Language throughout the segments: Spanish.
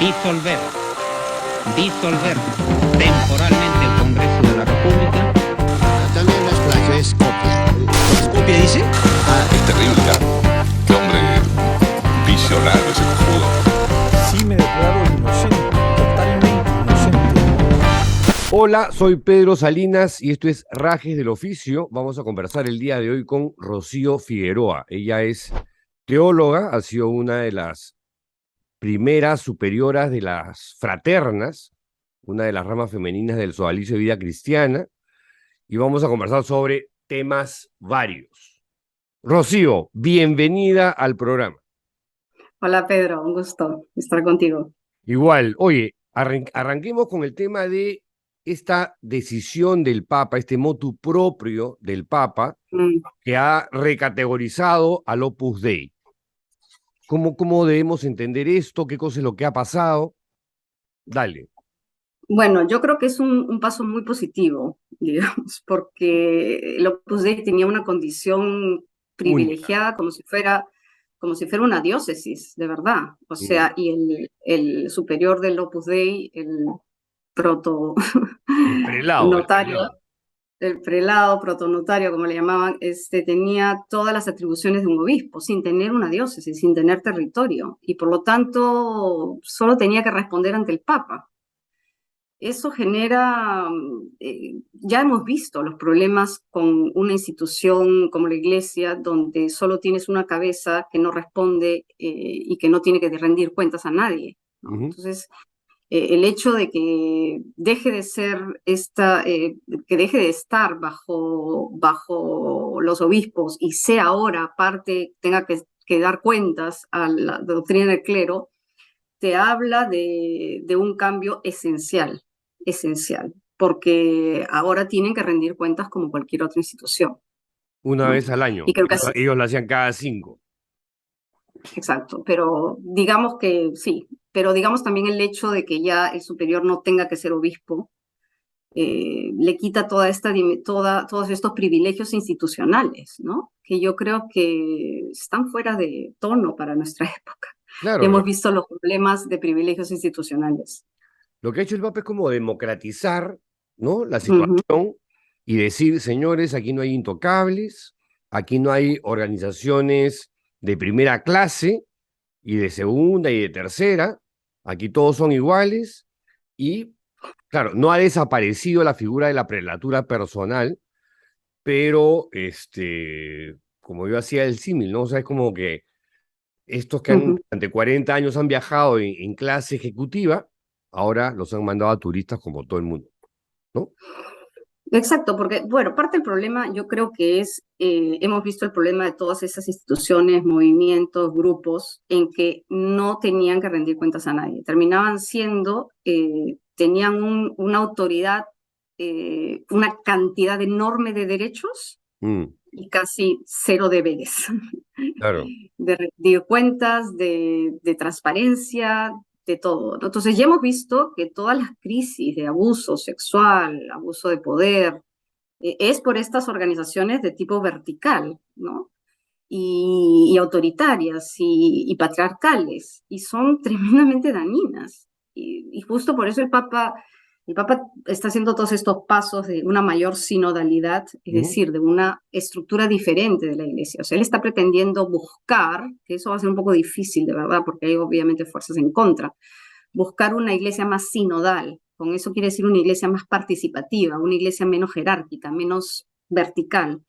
disolver, disolver temporalmente el Congreso de la República. También las playas es copia. ¿Es copia, dice? Es terrible, ¿ah? Qué hombre visionario ese cojudo. Sí me declaro inocente, totalmente inocente. Hola, soy Pedro Salinas y esto es Rajes del Oficio. Vamos a conversar el día de hoy con Rocío Figueroa. Ella es teóloga, ha sido una de las primeras superioras de las fraternas, una de las ramas femeninas del sodalicio de vida cristiana, y vamos a conversar sobre temas varios. Rocío, bienvenida al programa. Hola Pedro, un gusto estar contigo. Igual, oye, arranquemos con el tema de esta decisión del Papa, este motu proprio del Papa, que ha recategorizado al Opus Dei. ¿Cómo debemos entender esto? ¿Qué cosa es lo que ha pasado? Dale. Bueno, yo creo que es un paso muy positivo, digamos, porque el Opus Dei tenía una condición privilegiada como si fuera una diócesis, de verdad. O sea, y el superior del Opus Dei, el proto El prelado. notario, el prelado, protonotario, como le llamaban, tenía todas las atribuciones de un obispo, sin tener una diócesis, sin tener territorio, y por lo tanto solo tenía que responder ante el Papa. Eso genera, ya hemos visto los problemas con una institución como la Iglesia, donde solo tienes una cabeza que no responde y que no tiene que rendir cuentas a nadie, ¿no? Entonces, el hecho de que deje de ser que deje de estar bajo los obispos y sea ahora parte, tenga que dar cuentas a la doctrina del clero, te habla de un cambio esencial, porque ahora tienen que rendir cuentas como cualquier otra institución. Una ¿no? vez al año. Y creo que Ellos lo hacían cada 5. Exacto, pero digamos que sí, pero digamos también el hecho de que ya el superior no tenga que ser obispo, le quita todos estos privilegios institucionales, ¿no? Que yo creo que están fuera de tono para nuestra época. Claro, Hemos visto los problemas de privilegios institucionales. lo que ha hecho el Papa es como democratizar, ¿no?, la situación y decir, señores, aquí no hay intocables, aquí no hay organizaciones de primera clase y de segunda y de tercera, aquí todos son iguales y, claro, no ha desaparecido la figura de la prelatura personal, pero, como yo hacía el símil, ¿no? O sea, es como que estos que durante 40 años han viajado en clase ejecutiva, ahora los han mandado a turistas como todo el mundo, ¿no? Exacto, porque, bueno, parte del problema yo creo que hemos visto el problema de todas esas instituciones, movimientos, grupos, en que no tenían que rendir cuentas a nadie. Terminaban tenían una autoridad, una cantidad enorme de derechos y casi cero deberes. Claro. De rendir cuentas, de transparencia, de todo, ¿no? Entonces ya hemos visto que todas las crisis de abuso sexual, abuso de poder, es por estas organizaciones de tipo vertical, ¿no? Y autoritarias y patriarcales, y son tremendamente dañinas. Y justo por eso el Papa está haciendo todos estos pasos de una mayor sinodalidad, es decir, de una estructura diferente de la Iglesia. O sea, él está pretendiendo buscar, que eso va a ser un poco difícil, de verdad, porque hay obviamente fuerzas en contra, buscar una iglesia más sinodal. Con eso quiere decir una iglesia más participativa, una iglesia menos jerárquica, menos vertical,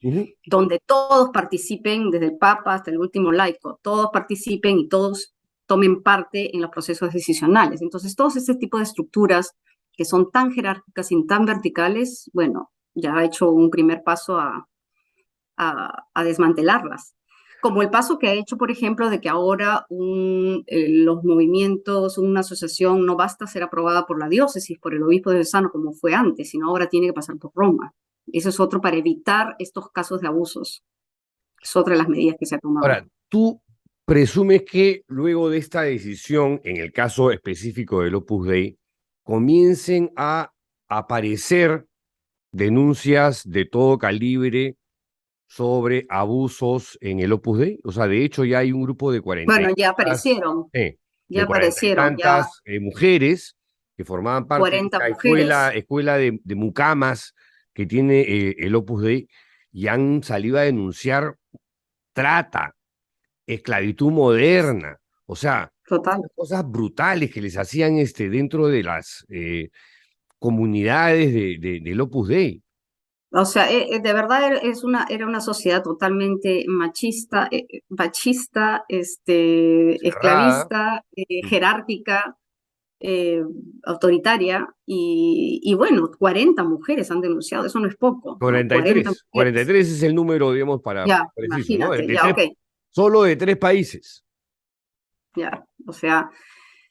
donde todos participen, desde el Papa hasta el último laico, todos participen y todos tomen parte en los procesos decisionales. Entonces, todos este tipo de estructuras que son tan jerárquicas y tan verticales, bueno, ya ha hecho un primer paso a desmantelarlas. Como el paso que ha hecho, por ejemplo, de que ahora los movimientos, una asociación no basta ser aprobada por la diócesis, por el obispo diocesano, como fue antes, sino ahora tiene que pasar por Roma. Eso es otro para evitar estos casos de abusos. Es otra de las medidas que se ha tomado. Ahora, ¿tú presumes que luego de esta decisión, en el caso específico del Opus Dei, comiencen a aparecer denuncias de todo calibre sobre abusos en el Opus Dei? O sea, de hecho ya hay un grupo de 40. Bueno, ya aparecieron. Ya de cuarenta y aparecieron, ya tantas mujeres que formaban parte de 40 esta mujeres. escuela de mucamas que tiene el Opus Dei y han salido a denunciar trata, esclavitud moderna, o sea, Total. cosas brutales que les hacían dentro de las comunidades del Opus Dei. O sea, de verdad era una sociedad totalmente machista, Cerrada. esclavista, jerárquica, eh, autoritaria, y bueno, 40 mujeres han denunciado, eso no es poco, ¿no? 40 43. mujeres. 43 es el número, digamos, para Ya, preciso, ¿no? imagínate, ya, ok, Solo de 3 países. ya, o sea.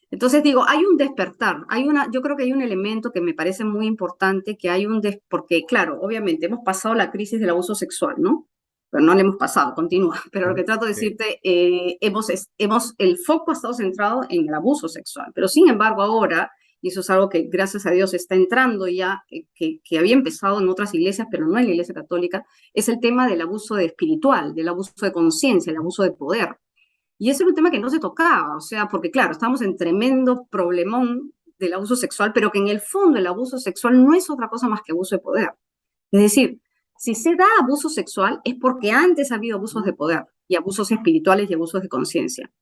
Entonces digo, hay un despertar, yo creo que hay un elemento que me parece muy importante, que hay porque claro, obviamente hemos pasado la crisis del abuso sexual, ¿no? Pero no la hemos pasado, continúa. Pero lo que trato de Sí. decirte, el foco ha estado centrado en el abuso sexual, pero sin embargo ahora, y eso es algo que gracias a Dios está entrando ya, que había empezado en otras iglesias, pero no en la iglesia católica, es el tema del abuso espiritual, del abuso de conciencia, el abuso de poder. Y ese era un tema que no se tocaba, o sea, porque claro, estamos en tremendo problemón del abuso sexual, pero que en el fondo el abuso sexual no es otra cosa más que abuso de poder. Es decir, si se da abuso sexual es porque antes ha habido abusos de poder y abusos espirituales y abusos de conciencia.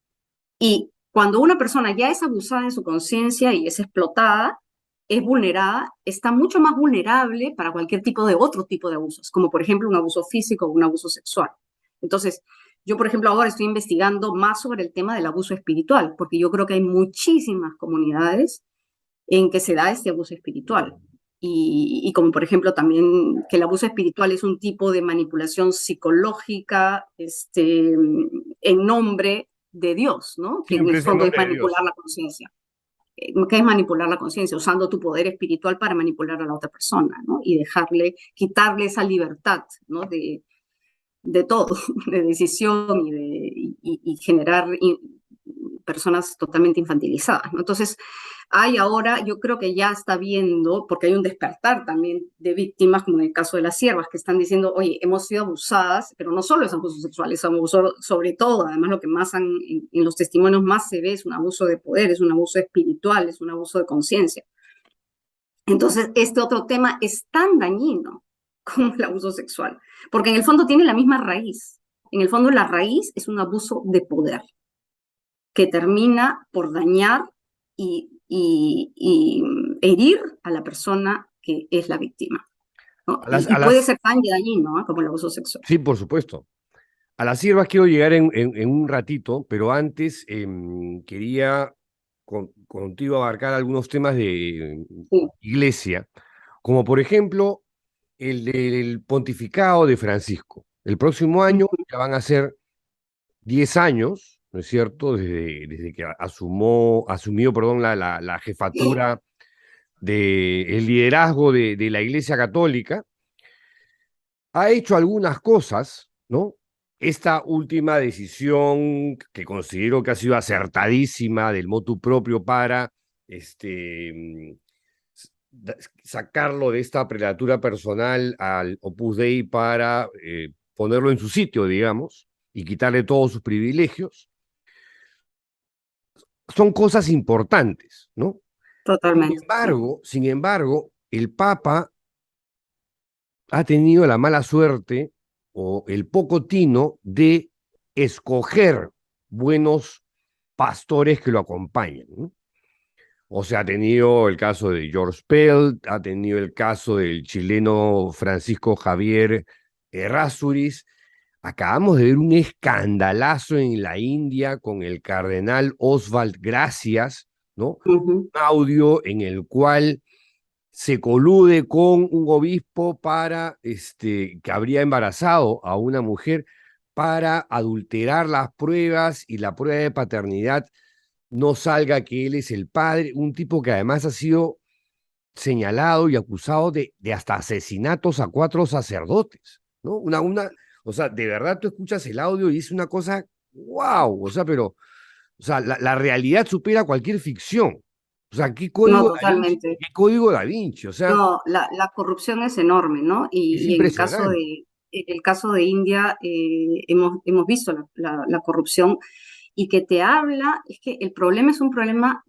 Y cuando una persona ya es abusada en su conciencia y es explotada, es vulnerada, está mucho más vulnerable para cualquier tipo de otro tipo de abusos, como por ejemplo un abuso físico o un abuso sexual. Entonces, yo, por ejemplo, ahora estoy investigando más sobre el tema del abuso espiritual, porque yo creo que hay muchísimas comunidades en que se da este abuso espiritual. Y como por ejemplo también que el abuso espiritual es un tipo de manipulación psicológica en nombre de Dios, ¿no? Que en Siempre el es en fondo es nombre de manipular Dios. la conciencia. ¿Qué es manipular la conciencia? Usando tu poder espiritual para manipular a la otra persona, ¿no? Y quitarle esa libertad, ¿no? De todo, de decisión y generar personas totalmente infantilizadas, ¿no? Entonces, yo creo que ya está viendo, porque hay un despertar también de víctimas, como en el caso de las siervas, que están diciendo, oye, hemos sido abusadas, pero no solo es abuso sexual, es abuso sobre todo, además lo que más en los testimonios más se ve es un abuso de poder, es un abuso espiritual, es un abuso de conciencia. Entonces, este otro tema es tan dañino como el abuso sexual, porque en el fondo tiene la misma raíz. En el fondo la raíz es un abuso de poder que termina por dañar y herir a la persona que es la víctima, ¿no? A las, Y a puede las, ser tan dañino, ¿no? Como el abuso sexual. sí, por supuesto. A las siervas quiero llegar en un ratito, pero antes quería contigo abarcar algunos temas de Sí. iglesia, como por ejemplo el del pontificado de Francisco. El próximo año ya van a ser 10 años, ¿no es cierto?, desde que asumió, perdón, la jefatura del liderazgo de la Iglesia Católica. Ha hecho algunas cosas, ¿no? Esta última decisión que considero que ha sido acertadísima del motu propio para sacarlo de esta prelatura personal al Opus Dei para ponerlo en su sitio, digamos, y quitarle todos sus privilegios. Son cosas importantes, ¿no? Totalmente. Sin embargo, el Papa ha tenido la mala suerte o el poco tino de escoger buenos pastores que lo acompañen, ¿no? O sea, ha tenido el caso de George Pell, ha tenido el caso del chileno Francisco Javier Errázuriz. Acabamos de ver un escandalazo en la India con el cardenal Oswald Gracias, ¿no? Un audio en el cual se colude con un obispo para que habría embarazado a una mujer para adulterar las pruebas y la prueba de paternidad no salga que él es el padre, un tipo que además ha sido señalado y acusado de hasta asesinatos a 4 sacerdotes, ¿no? O sea, de verdad tú escuchas el audio y es una cosa, wow, o sea, pero, o sea, la realidad supera cualquier ficción. O sea, ¿qué No, código Da Vinci? totalmente. ¿Qué código Da Vinci? O sea, No, la corrupción es enorme, ¿no? es Y impresionante. en el caso de India hemos visto la corrupción. y que te habla, es que el problema es un problema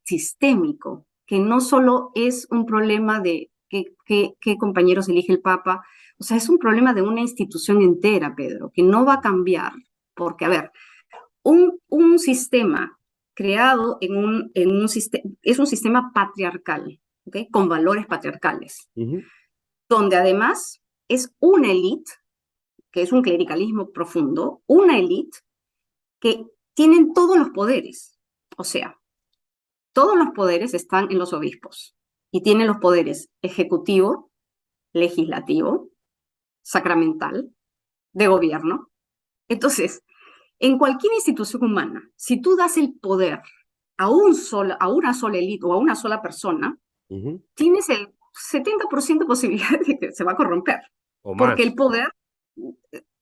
sistémico, que no solo es un problema de qué compañeros elige el Papa, o sea, es un problema de una institución entera, Pedro, que no va a cambiar, porque, a ver, un sistema creado en un sistema, es un sistema patriarcal, ¿okay? Con valores patriarcales, donde además es una élite, que es un clericalismo profundo, una élite que tienen todos los poderes, o sea, todos los poderes están en los obispos y tienen los poderes ejecutivo, legislativo, sacramental, de gobierno. Entonces, en cualquier institución humana, si tú das el poder a una sola élite o a una sola persona, tienes el 70% de posibilidad de que se va a corromper. O porque más. el poder,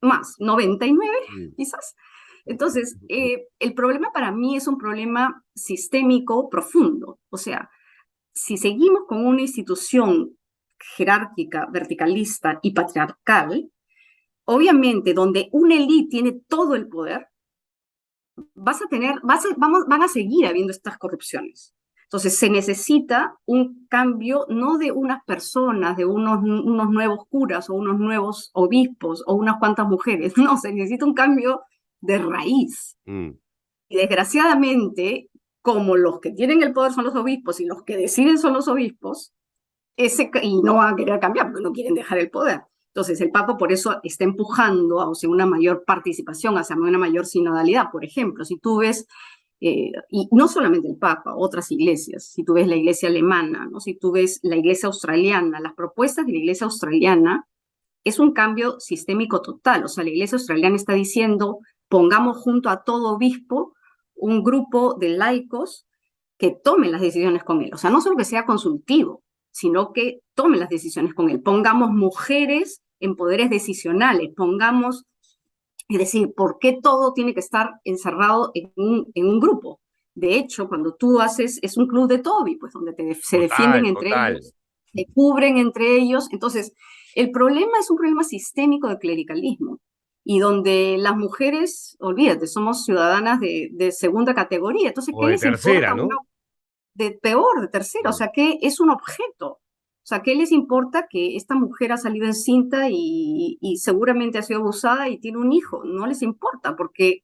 más, 99 quizás. Entonces, el problema para mí es un problema sistémico profundo. O sea, si seguimos con una institución jerárquica, verticalista y patriarcal, obviamente donde una élite tiene todo el poder, van a seguir habiendo estas corrupciones. Entonces se necesita un cambio no de unas personas, de unos nuevos curas o unos nuevos obispos o unas cuantas mujeres, no, se necesita un cambio de raíz. Y desgraciadamente, como los que tienen el poder son los obispos y los que deciden son los obispos, y no van a querer cambiar porque no quieren dejar el poder. Entonces, el Papa por eso está empujando hacia una mayor participación, hacia una mayor sinodalidad. Por ejemplo, si tú ves, y no solamente el Papa, otras iglesias, si tú ves la iglesia alemana, ¿no? Si tú ves la iglesia australiana, las propuestas de la iglesia australiana es un cambio sistémico total. O sea, la iglesia australiana está diciendo, pongamos junto a todo obispo un grupo de laicos que tomen las decisiones con él. O sea, no solo que sea consultivo, sino que tomen las decisiones con él. Pongamos mujeres en poderes decisionales, es decir, ¿por qué todo tiene que estar encerrado en un grupo? De hecho, cuando tú haces, es un club de Toby, pues donde se defienden entre ellos, se cubren entre ellos. Entonces, el problema es un problema sistémico de clericalismo, y donde las mujeres, olvídate, somos ciudadanas de segunda categoría. Entonces, ¿qué les tercera, importa? ¿no? De tercera, o sea, que es un objeto. O sea, ¿qué les importa que esta mujer ha salido encinta y seguramente ha sido abusada y tiene un hijo? No les importa, porque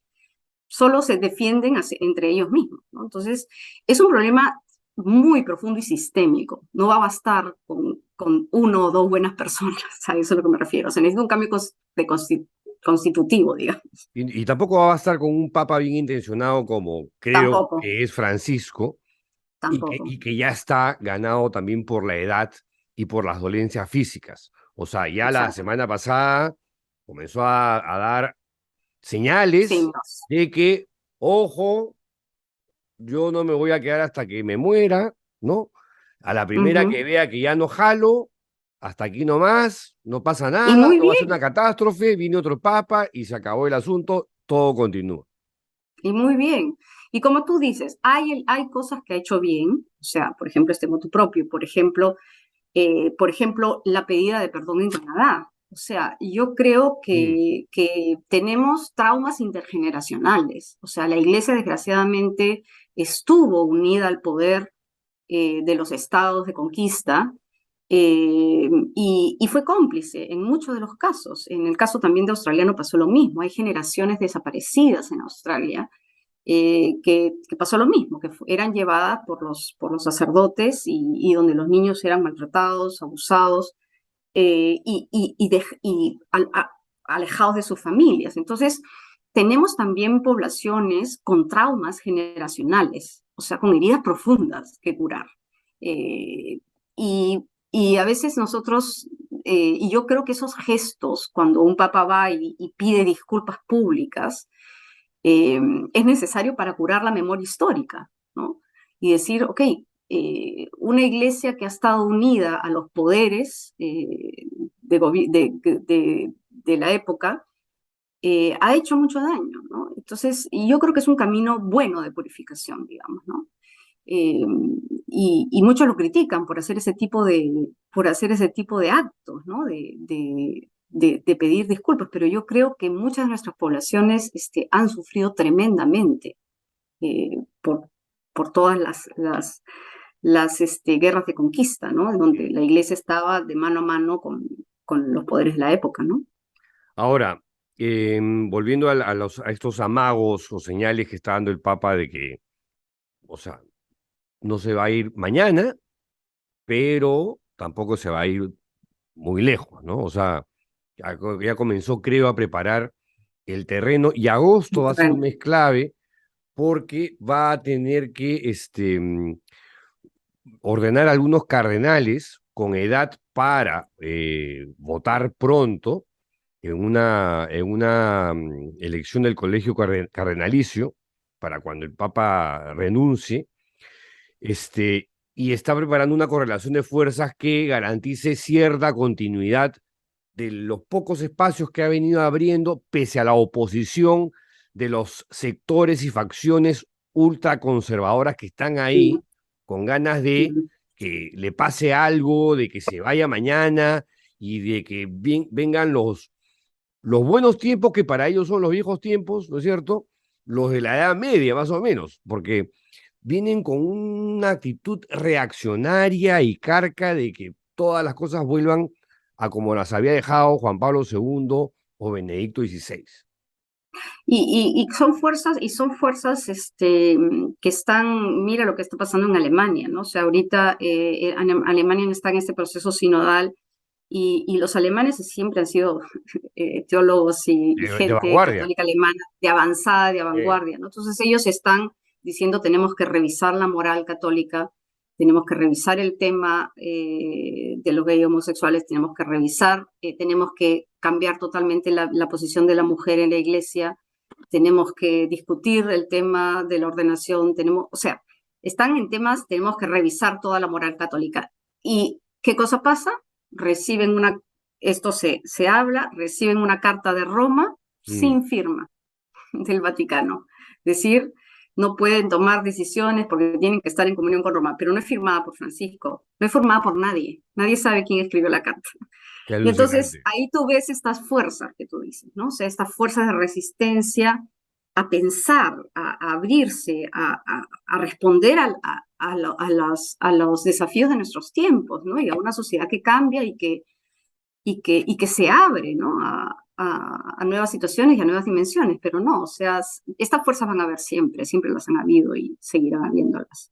solo se defienden entre ellos mismos, ¿no? Entonces, es un problema muy profundo y sistémico. No va a bastar con uno o dos buenas personas, a eso es a lo que me refiero. O sea, necesita un cambio constitutivo, digamos. Y tampoco va a bastar con un papa bien intencionado como creo Tampoco. que es Francisco, Tampoco. y que ya está ganado también por la edad y por las dolencias físicas. O sea, ya Exacto. la semana pasada comenzó a dar señales de que, ojo, yo no me voy a quedar hasta que me muera, ¿no? A la primera que vea que ya no jalo, hasta aquí nomás, no pasa nada, no va a ser una catástrofe, viene otro papa y se acabó el asunto, todo continúa. Y muy bien. Y como tú dices, hay cosas que ha hecho bien, o sea, por ejemplo, este motu propio, por ejemplo, la pedida de perdón en Canadá. O sea, yo creo que tenemos traumas intergeneracionales. O sea, la iglesia desgraciadamente estuvo unida al poder de los estados de conquista y fue cómplice en muchos de los casos. En el caso también de australiano pasó lo mismo. Hay generaciones desaparecidas en Australia que pasó lo mismo, que eran llevadas por los sacerdotes y donde los niños eran maltratados, abusados alejados de sus familias. Entonces, tenemos también poblaciones con traumas generacionales, o sea, con heridas profundas que curar. Y a veces nosotros, y yo creo que esos gestos, cuando un papa va y pide disculpas públicas, es necesario para curar la memoria histórica, ¿no? Y decir, ok, una iglesia que ha estado unida a los poderes de la época ha hecho mucho daño, ¿no? Entonces, y yo creo que es un camino bueno de purificación, digamos, ¿no? Y muchos lo critican por hacer ese tipo de actos, ¿no? de pedir disculpas, pero yo creo que muchas de nuestras poblaciones han sufrido tremendamente por todas las guerras de conquista, ¿no? Donde la iglesia estaba de mano a mano con los poderes de la época, ¿no? Ahora, volviendo a estos amagos o señales que está dando el Papa de que, o sea, no se va a ir mañana, pero tampoco se va a ir muy lejos, ¿no? O sea, ya comenzó, creo, a preparar el terreno y agosto va a ser un mes clave porque va a tener que ordenar a algunos cardenales con edad para votar pronto en una elección del colegio cardenalicio para cuando el Papa renuncie, y está preparando una correlación de fuerzas que garantice cierta continuidad de los pocos espacios que ha venido abriendo, pese a la oposición de los sectores y facciones ultraconservadoras que están ahí, con ganas de que le pase algo, de que se vaya mañana y de que vengan los buenos tiempos, que para ellos son los viejos tiempos, ¿no es cierto? Los de la Edad Media, más o menos, porque vienen con una actitud reaccionaria y carca de que todas las cosas vuelvan a como las había dejado Juan Pablo II o Benedicto XVI. Y son fuerzas, que están, mira lo que está pasando en Alemania, ¿no? O sea, ahorita Alemania está en este proceso sinodal y los alemanes siempre han sido teólogos y gente católica alemana de avanzada, de vanguardia, ¿no? Entonces ellos están diciendo tenemos que revisar la moral católica, tenemos que revisar el tema de los gays y homosexuales, tenemos que revisar, tenemos que cambiar totalmente la posición de la mujer en la iglesia, tenemos que discutir el tema de la ordenación, o sea, están en temas, tenemos que revisar toda la moral católica. ¿Y qué cosa pasa? Reciben esto se habla, reciben una carta de Roma sin firma del Vaticano. Es decir, no pueden tomar decisiones porque tienen que estar en comunión con Roma, pero no es firmada por Francisco, no es firmada por nadie. Nadie sabe quién escribió la carta. Y entonces ahí tú ves estas fuerzas que tú dices, ¿no? O sea, estas fuerzas de resistencia a pensar, a abrirse, a responder a los desafíos de nuestros tiempos, ¿no? Y a una sociedad que cambia y que se abre, ¿no? A nuevas situaciones y a nuevas dimensiones, pero no, o sea, estas fuerzas van a haber siempre las han habido y seguirán habiéndolas.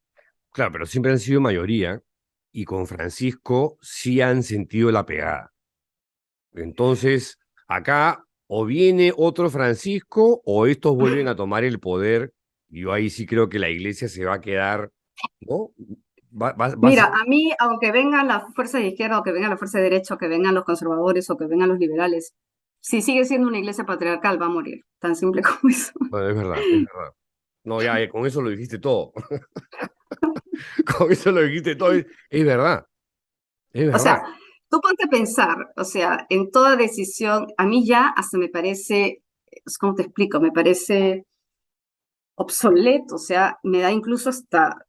Claro, pero siempre han sido mayoría y con Francisco sí han sentido la pegada. Entonces, acá o viene otro Francisco o estos vuelven a tomar el poder. Yo ahí sí creo que la iglesia se va a quedar, ¿no? Mira, a mí, aunque vengan las fuerzas de izquierda, o que vengan las fuerzas de derecha, o que vengan los conservadores, o que vengan los liberales, si sigue siendo una iglesia patriarcal, va a morir. Tan simple como eso. Bueno, es verdad, es verdad. No, ya, con eso lo dijiste todo. Con eso lo dijiste todo. Es verdad. Es verdad. O sea, tú ponte a pensar, o sea, en toda decisión, a mí ya hasta me parece, ¿cómo te explico? Me parece obsoleto, o sea, me da incluso hasta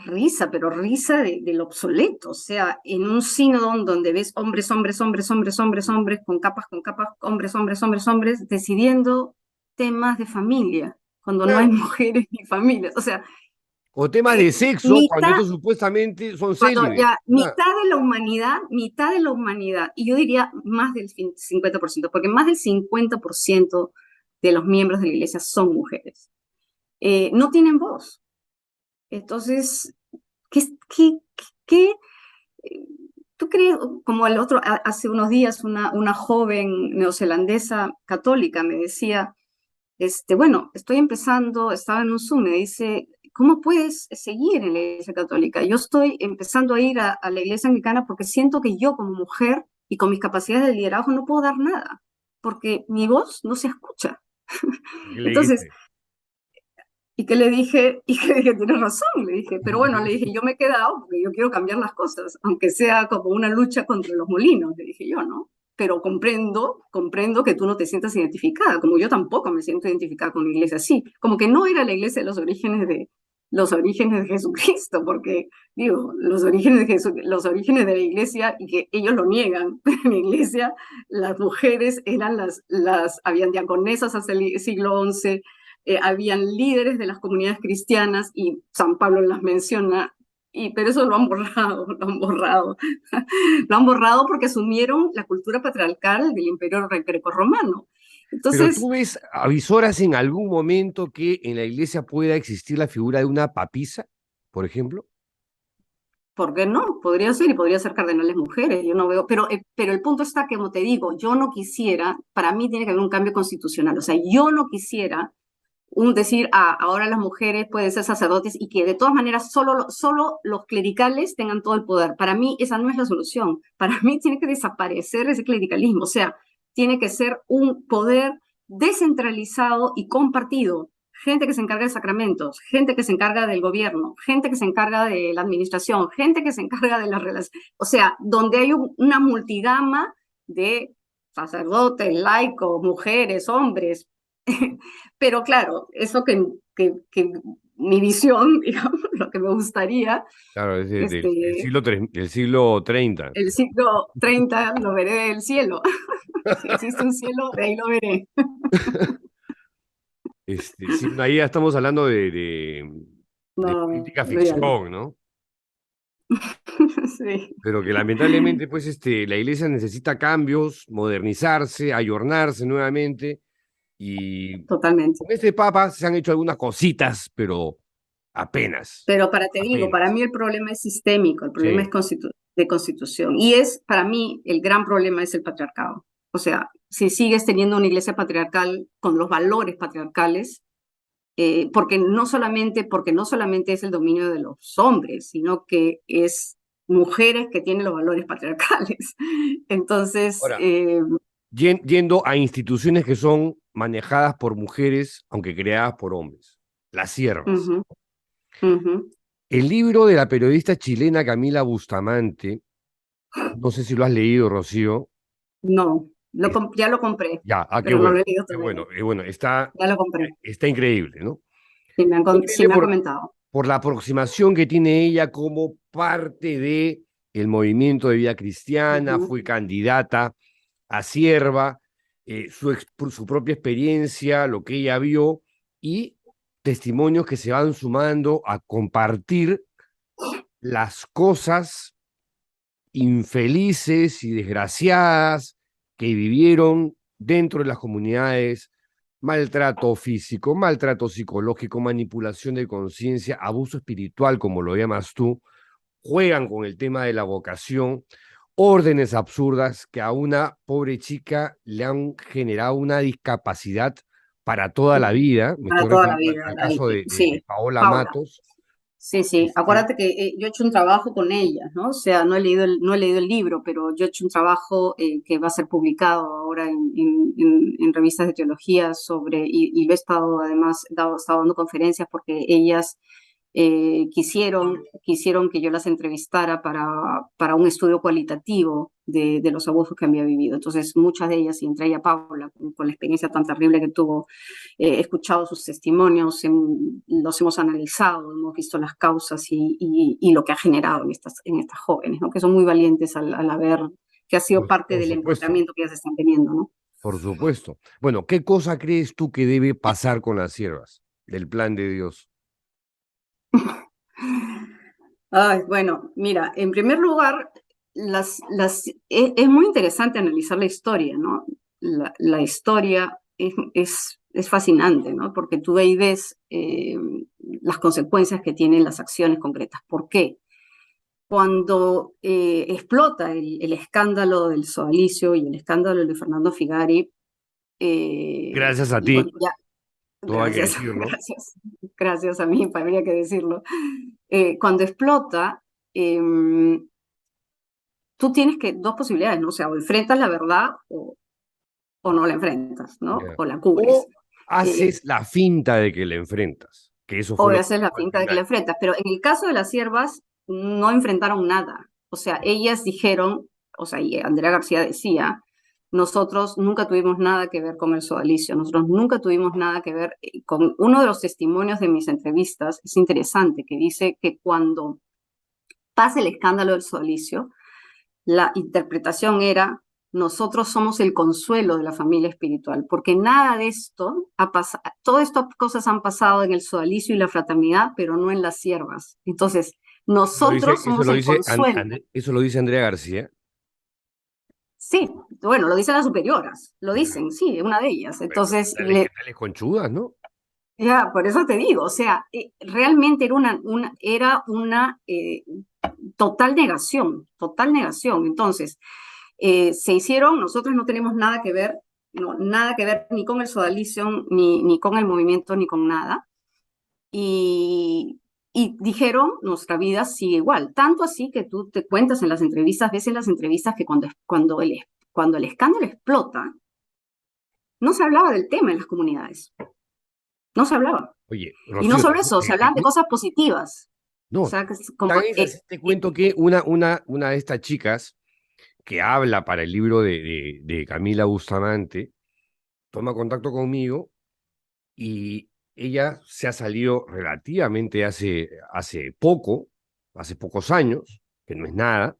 risa, pero risa del obsoleto, o sea, en un sínodo donde ves hombres, con capas, hombres, decidiendo temas de familia, cuando no hay mujeres ni familias, o sea... O temas de sexo, cuando estos supuestamente son célibes. Ya, mitad de la humanidad, y yo diría más del 50%, porque más del 50% de los miembros de la iglesia son mujeres. No tienen voz. Entonces, ¿tú crees? Como el otro, hace unos días, una joven neozelandesa católica me decía, bueno, estoy empezando, estaba en un Zoom, me dice, ¿cómo puedes seguir en la iglesia católica? Yo estoy empezando a ir a la iglesia anglicana porque siento que yo como mujer y con mis capacidades de liderazgo no puedo dar nada, porque mi voz no se escucha. Entonces, ¿y qué le dije? Y que dije, tienes razón, le dije, pero bueno, le dije, yo me he quedado porque yo quiero cambiar las cosas, aunque sea como una lucha contra los molinos, le dije yo, ¿no? Pero comprendo que tú no te sientas identificada, como yo tampoco me siento identificada con la iglesia así, como que no era la iglesia de los orígenes de los orígenes de Jesucristo, porque digo, los orígenes los orígenes de la iglesia, y que ellos lo niegan, en la iglesia las mujeres eran habían diaconesas hasta el siglo XI, habían líderes de las comunidades cristianas, y San Pablo las menciona, pero eso lo han borrado, lo han borrado. Lo han borrado porque asumieron la cultura patriarcal del imperio grecorromano. Pero Entonces, tú ves, avisoras en algún momento que en la iglesia pueda existir la figura de una papisa, por ejemplo. ¿por qué no? Podría ser, y podría ser cardenales mujeres, yo no veo, pero el punto está que, como te digo, yo no quisiera, para mí tiene que haber un cambio constitucional, o sea, yo no quisiera decir, ahora las mujeres pueden ser sacerdotes y que de todas maneras solo los clericales tengan todo el poder. Para mí esa no es la solución, para mí tiene que desaparecer ese clericalismo, o sea, tiene que ser un poder descentralizado y compartido. Gente que se encarga de sacramentos, gente que se encarga del gobierno, gente que se encarga de la administración, gente que se encarga de las relaciones. O sea, donde hay una multigama de sacerdotes, laicos, mujeres, hombres. Pero claro, eso que mi visión, digamos, lo que me gustaría, Claro, es del siglo 30. el siglo 30 lo veré del cielo. Si existe un cielo, de ahí lo veré. Sí, ahí ya estamos hablando de No, política olvídalo. ficción, ¿no? Sí, Pero que lamentablemente, pues, la iglesia necesita cambios, modernizarse, ayornarse nuevamente, y totalmente. con este papa se han hecho algunas cositas, pero apenas, Pero te digo, para apenas. mí el problema es sistémico, el problema Sí. es de constitución. Y para mí, el gran problema es el patriarcado. O sea, si sigues teniendo una iglesia patriarcal con los valores patriarcales, porque no solamente es el dominio de los hombres, sino que es mujeres que tienen los valores patriarcales. Entonces, Ahora, yendo a instituciones que son manejadas por mujeres, aunque creadas por hombres, las siervas. ujú, ujú. El libro de la periodista chilena Camila Bustamante, no sé si lo has leído, Rocío. No, ya lo compré, Ya, qué pero no bueno, lo he leído qué todavía. bueno, Ya lo compré. está increíble, ¿no? Sí, sí Increíble me han comentado. por la aproximación que tiene ella como parte de el movimiento de vida cristiana, Ujú. fue candidata a sierva, su propia experiencia, lo que ella vio, y testimonios que se van sumando a compartir las cosas infelices y desgraciadas que vivieron dentro de las comunidades: maltrato físico, maltrato psicológico, manipulación de conciencia, abuso espiritual, como lo llamas tú. Juegan con el tema de la vocación, órdenes absurdas que a una pobre chica le han generado una discapacidad para toda la vida. Me Para estoy toda la refiriendo vida. al caso de Sí, Paola Paula. Matos. Sí, sí. Acuérdate que yo he hecho un trabajo con ella, ¿no? O sea, no he leído el libro, pero yo he hecho un trabajo que va a ser publicado ahora en revistas de teología y lo he estado además, estado dando conferencias porque ellas quisieron que yo las entrevistara para un estudio cualitativo de los abusos que había vivido. Entonces, muchas de ellas, y entre ellas Paula, con la experiencia tan terrible que tuvo, he escuchado sus testimonios, los hemos analizado, hemos visto las causas y lo que ha generado en estas jóvenes, ¿no? Que son muy valientes al haber, que ha sido parte Por del supuesto, empoderamiento que ellas están teniendo, ¿no? por supuesto. Bueno, ¿qué cosa crees tú que debe pasar con las siervas del plan de Dios? Ay, bueno, mira, en primer lugar, es muy interesante analizar la historia, ¿no? La historia es fascinante, ¿no? Porque tú ahí ves las consecuencias que tienen las acciones concretas. ¿Por qué? Cuando explota el escándalo del sodalicio y el escándalo de Fernando Figari, Gracias a y bueno, ti, ya, todo hay que gracias, decirlo. gracias a mí, habría que decirlo. Cuando explota, tú tienes dos posibilidades, ¿no? O sea, o enfrentas la verdad o no la enfrentas, ¿no? Ya. O la cubres. O haces la finta de que le enfrentas, que eso O fue lo que haces la pasó al finta de que la final. enfrentas. Pero en el caso de las siervas, no enfrentaron nada. O sea, ellas dijeron, o sea, y Andrea García decía, nosotros nunca tuvimos nada que ver con el sodalicio, nosotros nunca tuvimos nada que ver con uno de los testimonios de mis entrevistas. Es interesante que dice que cuando pasa el escándalo del sodalicio, la interpretación era: nosotros somos el consuelo de la familia espiritual, porque nada de esto ha pasado, todas estas cosas han pasado en el sodalicio y la fraternidad, pero no en las siervas. Entonces, nosotros somos el consuelo. Eso lo dice Andrea García. Sí, bueno, lo dicen las superioras, lo dicen, sí, una de ellas. Entonces, Dale conchudas, ¿no? ya, por eso te digo, o sea, realmente era una total negación, total negación. Entonces, se hicieron, nosotros no tenemos nada que ver, no, nada que ver ni con el sodalicio, ni con el movimiento, ni con nada. Y dijeron, nuestra vida sigue igual. Tanto así que tú te cuentas en las entrevistas, ves en las entrevistas que cuando el escándalo explota, no se hablaba del tema en las comunidades. No se hablaba. Oye, Y Rocío, no solo eso, se hablaban de cosas positivas. no, O sea, como, tan es así, te cuento que una de estas chicas que habla para el libro de Camila Bustamante toma contacto conmigo y ella se ha salido relativamente hace pocos años, que no es nada,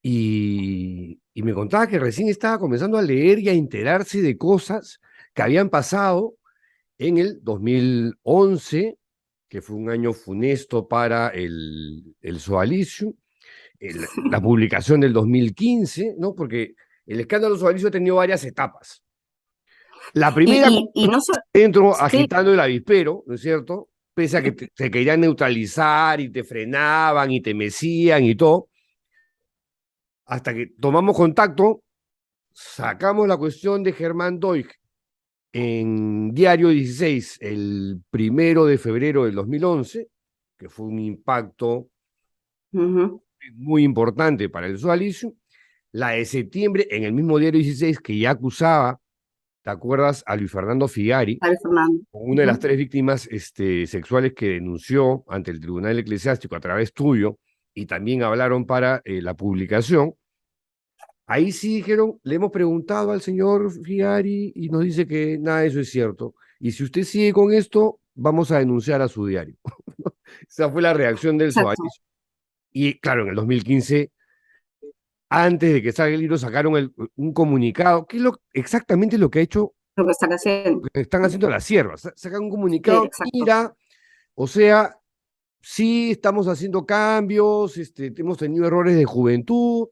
y me contaba que recién estaba comenzando a leer y a enterarse de cosas que habían pasado en el 2011, que fue un año funesto para el sodalicio, la publicación del 2015, ¿no? Porque el escándalo sodalicio ha tenido varias etapas. La primera, y no solo, entro sí, agitando el avispero, ¿no es cierto? Pese a que te querían neutralizar y te frenaban y te mecían y todo. Hasta que tomamos contacto, sacamos la cuestión de Germán Doig en Diario 16, el 1 de febrero del 2011, que fue un impacto muy importante para el sodalicio. La de septiembre, en el mismo Diario 16, que ya acusaba, ¿te acuerdas?, a Luis Fernando Figari, Fernando. una de las 3 víctimas sexuales que denunció ante el Tribunal Eclesiástico a través tuyo, y también hablaron para la publicación. Ahí sí dijeron, le hemos preguntado al señor Figari y nos dice que nada de eso es cierto. Y si usted sigue con esto, vamos a denunciar a su diario. Esa fue la reacción del sodalicio. Y claro, en el 2015, antes de que salga el libro, sacaron un comunicado, que es exactamente lo que ha hecho, Lo que están haciendo. lo que están haciendo las siervas. Sacan un comunicado, mira, o sea, sí estamos haciendo cambios, hemos tenido errores de juventud,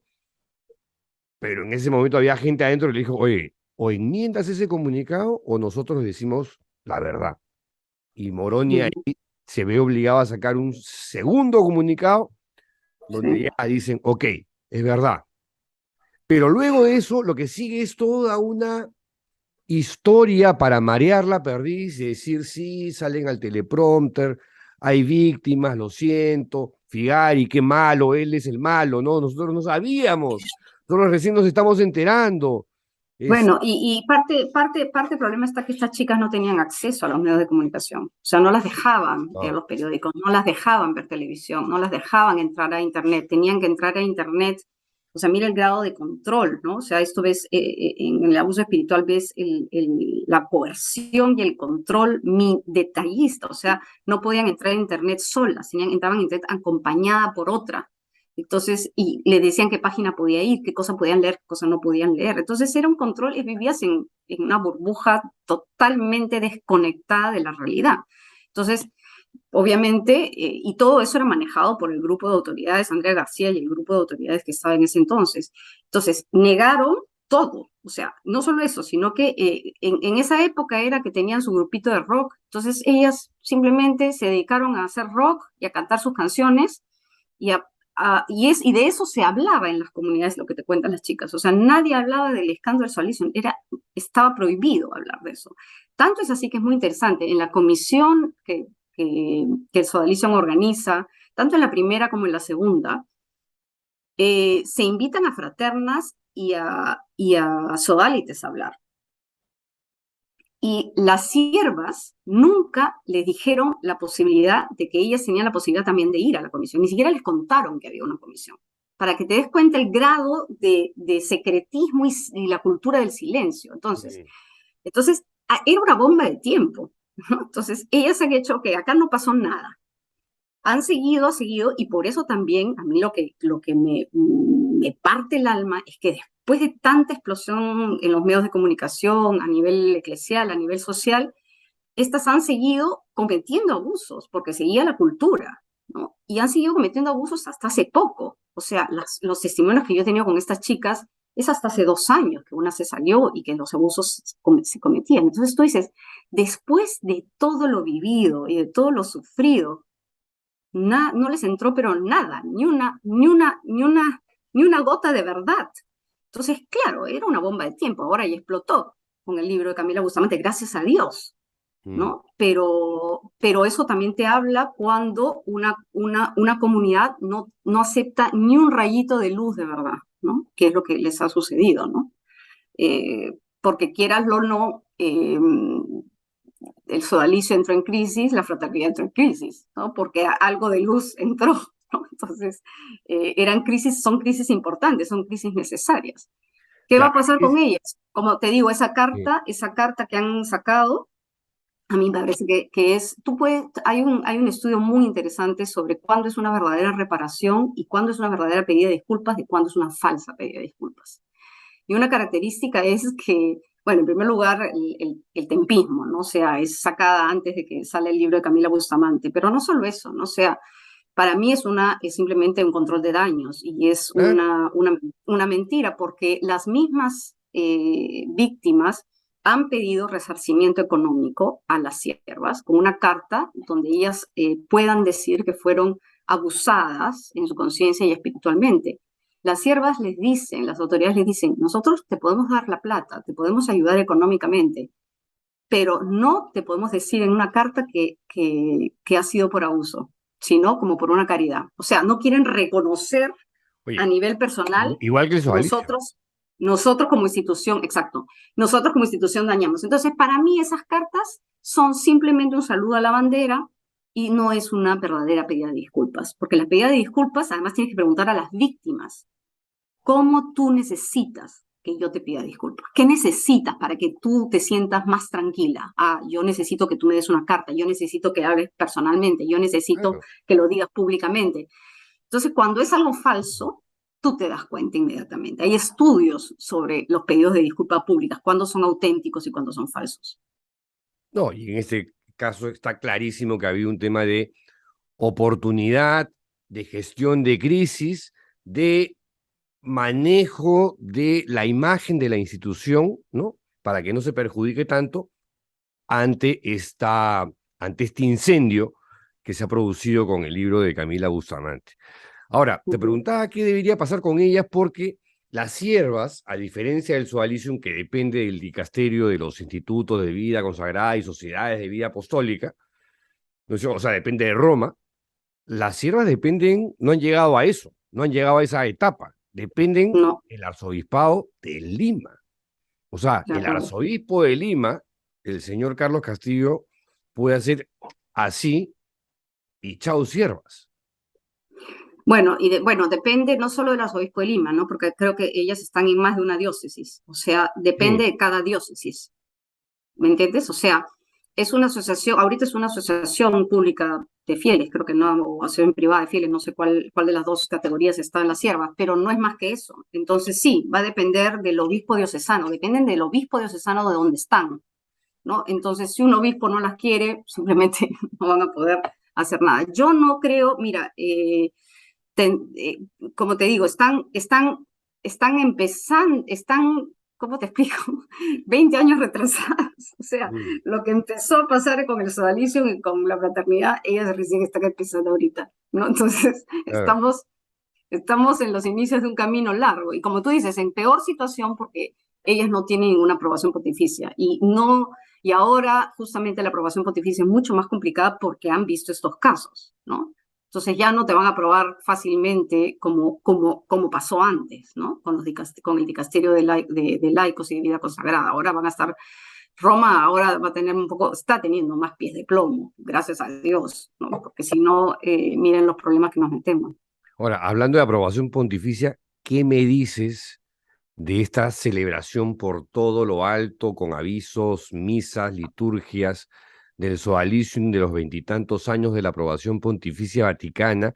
pero en ese momento había gente adentro que le dijo, oye, o enmiendas ese comunicado o nosotros decimos la verdad. Y Moroni ahí se ve obligado a sacar un segundo comunicado donde ya dicen, ok, es verdad. Pero luego de eso, lo que sigue es toda una historia para marear la perdiz y decir, sí, salen al teleprompter, hay víctimas, lo siento, Figari, qué malo, él es el malo, no, nosotros no sabíamos. Nosotros recién nos estamos enterando. Bueno, y parte del problema está que estas chicas no tenían acceso a los medios de comunicación. O sea, no las dejaban ver los periódicos, no las dejaban ver televisión, no las dejaban entrar a Internet. Tenían que entrar a Internet. O sea, mira el grado de control, ¿no? O sea, esto ves, en el abuso espiritual ves la coerción y el control detallista. O sea, no podían entrar a Internet solas, entraban a Internet acompañada por otra. Entonces, y le decían qué página podía ir, qué cosa podían leer, qué cosa no podían leer. Entonces era un control y vivías en una burbuja totalmente desconectada de la realidad. Entonces, obviamente, y todo eso era manejado por el grupo de autoridades, Andrea García y el grupo de autoridades que estaba en ese entonces. Entonces, negaron todo. O sea, no solo eso, sino que en esa época era que tenían su grupito de rock. Entonces, ellas simplemente se dedicaron a hacer rock y a cantar sus canciones y de eso se hablaba en las comunidades, lo que te cuentan las chicas. O sea, nadie hablaba del escándalo del sodalicio, estaba prohibido hablar de eso. Tanto es así que es muy interesante. En la comisión que el sodalicio organiza, tanto en la primera como en la segunda, se invitan a fraternas y a sodalites a hablar. Y las siervas nunca les dijeron la posibilidad de que ellas tenían la posibilidad también de ir a la comisión. Ni siquiera les contaron que había una comisión. para que te des cuenta el grado de secretismo y la cultura del silencio. Entonces, era una bomba de tiempo, ¿no? Entonces, ellas han hecho que acá no pasó nada. Han seguido, y por eso también a mí lo que me parte el alma es que después de tanta explosión en los medios de comunicación, a nivel eclesial, a nivel social, estas han seguido cometiendo abusos, porque seguía la cultura, ¿no? Y han seguido cometiendo abusos hasta hace poco. O sea, los testimonios que yo he tenido con estas chicas es hasta hace 2 años que una se salió y que los abusos se cometían. Entonces tú dices, después de todo lo vivido y de todo lo sufrido, no les entró pero nada, ni una gota de verdad. Entonces, claro, era una bomba de tiempo, ahora ya explotó con el libro de Camila Bustamante, gracias a Dios, ¿no? Pero eso también te habla cuando una comunidad no acepta ni un rayito de luz de verdad, ¿no? Que es lo que les ha sucedido, ¿no? Porque quieraslo o no, el sodalicio entró en crisis, la fraternidad entró en crisis, ¿no? Porque algo de luz entró, ¿no? Entonces, son crisis importantes, son crisis necesarias. ¿Qué va a pasar con ellas? Como te digo, esa carta que han sacado, a mí me parece que es, hay un estudio muy interesante sobre cuándo es una verdadera reparación y cuándo es una verdadera pedida de disculpas y cuándo es una falsa pedida de disculpas. Y una característica es que, bueno, en primer lugar, el tempismo, ¿no? O sea, es sacada antes de que sale el libro de Camila Bustamante, pero no solo eso, ¿no? O sea, para mí es simplemente un control de daños y es una mentira, porque las mismas víctimas han pedido resarcimiento económico a las siervas con una carta donde ellas puedan decir que fueron abusadas en su conciencia y espiritualmente. Las siervas les dicen, las autoridades les dicen, nosotros te podemos dar la plata, te podemos ayudar económicamente, pero no te podemos decir en una carta que ha sido por abuso, sino como por una caridad. O sea, no quieren reconocer a nivel personal, igual que eso, nosotros como institución, exacto, nosotros como institución dañamos. Entonces, para mí esas cartas son simplemente un saludo a la bandera y no es una verdadera pedida de disculpas, porque la pedida de disculpas, además tienes que preguntar a las víctimas, ¿cómo tú necesitas que yo te pida disculpas? ¿Qué necesitas para que tú te sientas más tranquila? Yo necesito que tú me des una carta, yo necesito que hables personalmente, yo necesito que lo digas públicamente. Entonces, cuando es algo falso, tú te das cuenta inmediatamente. Hay estudios sobre los pedidos de disculpas públicas, cuándo son auténticos y cuándo son falsos. No, y en este caso está clarísimo que había un tema de oportunidad, de gestión de crisis, de manejo de la imagen de la institución, ¿no? Para que no se perjudique tanto ante este incendio que se ha producido con el libro de Camila Bustamante. Ahora, te preguntaba qué debería pasar con ellas, porque las siervas, a diferencia del Sodalicium, que depende del dicasterio de los institutos de vida consagrada y sociedades de vida apostólica, ¿no? O sea, depende de Roma, las siervas no han llegado a eso, no han llegado a esa etapa, dependen del arzobispado de Lima. O sea, el arzobispo de Lima, el señor Carlos Castillo, puede hacer así y chau siervas. Bueno, depende no solo del arzobispo de Lima, ¿no? Porque creo que ellas están en más de una diócesis. O sea, depende de cada diócesis. ¿Me entiendes? O sea, es una asociación, ahorita es una asociación pública de fieles, creo que no, o asociación privada de fieles, no sé cuál de las dos categorías está en las siervas, pero no es más que eso. Entonces sí, va a depender del obispo diocesano, dependen del obispo diocesano de donde están, ¿no? Entonces, si un obispo no las quiere, simplemente no van a poder hacer nada. Yo no creo, mira, como te digo, están empezando, ¿cómo te explico? 20 años retrasadas. O sea, lo que empezó a pasar con el sodalicio y con la fraternidad, ellas recién están empezando ahorita, ¿no? Entonces, estamos en los inicios de un camino largo. Y como tú dices, en peor situación porque ellas no tienen ninguna aprobación pontificia. Y ahora, justamente, la aprobación pontificia es mucho más complicada porque han visto estos casos, ¿no? Entonces ya no te van a aprobar fácilmente como pasó antes, ¿no? Con el dicasterio de laicos y de vida consagrada. Ahora van a estar, Roma ahora va a tener está teniendo más pies de plomo, gracias a Dios, ¿no? Porque si no, miren los problemas que nos metemos. Ahora, hablando de aprobación pontificia, ¿qué me dices de esta celebración por todo lo alto, con avisos, misas, liturgias, del sodalicium de los veintitantos años de la aprobación pontificia vaticana,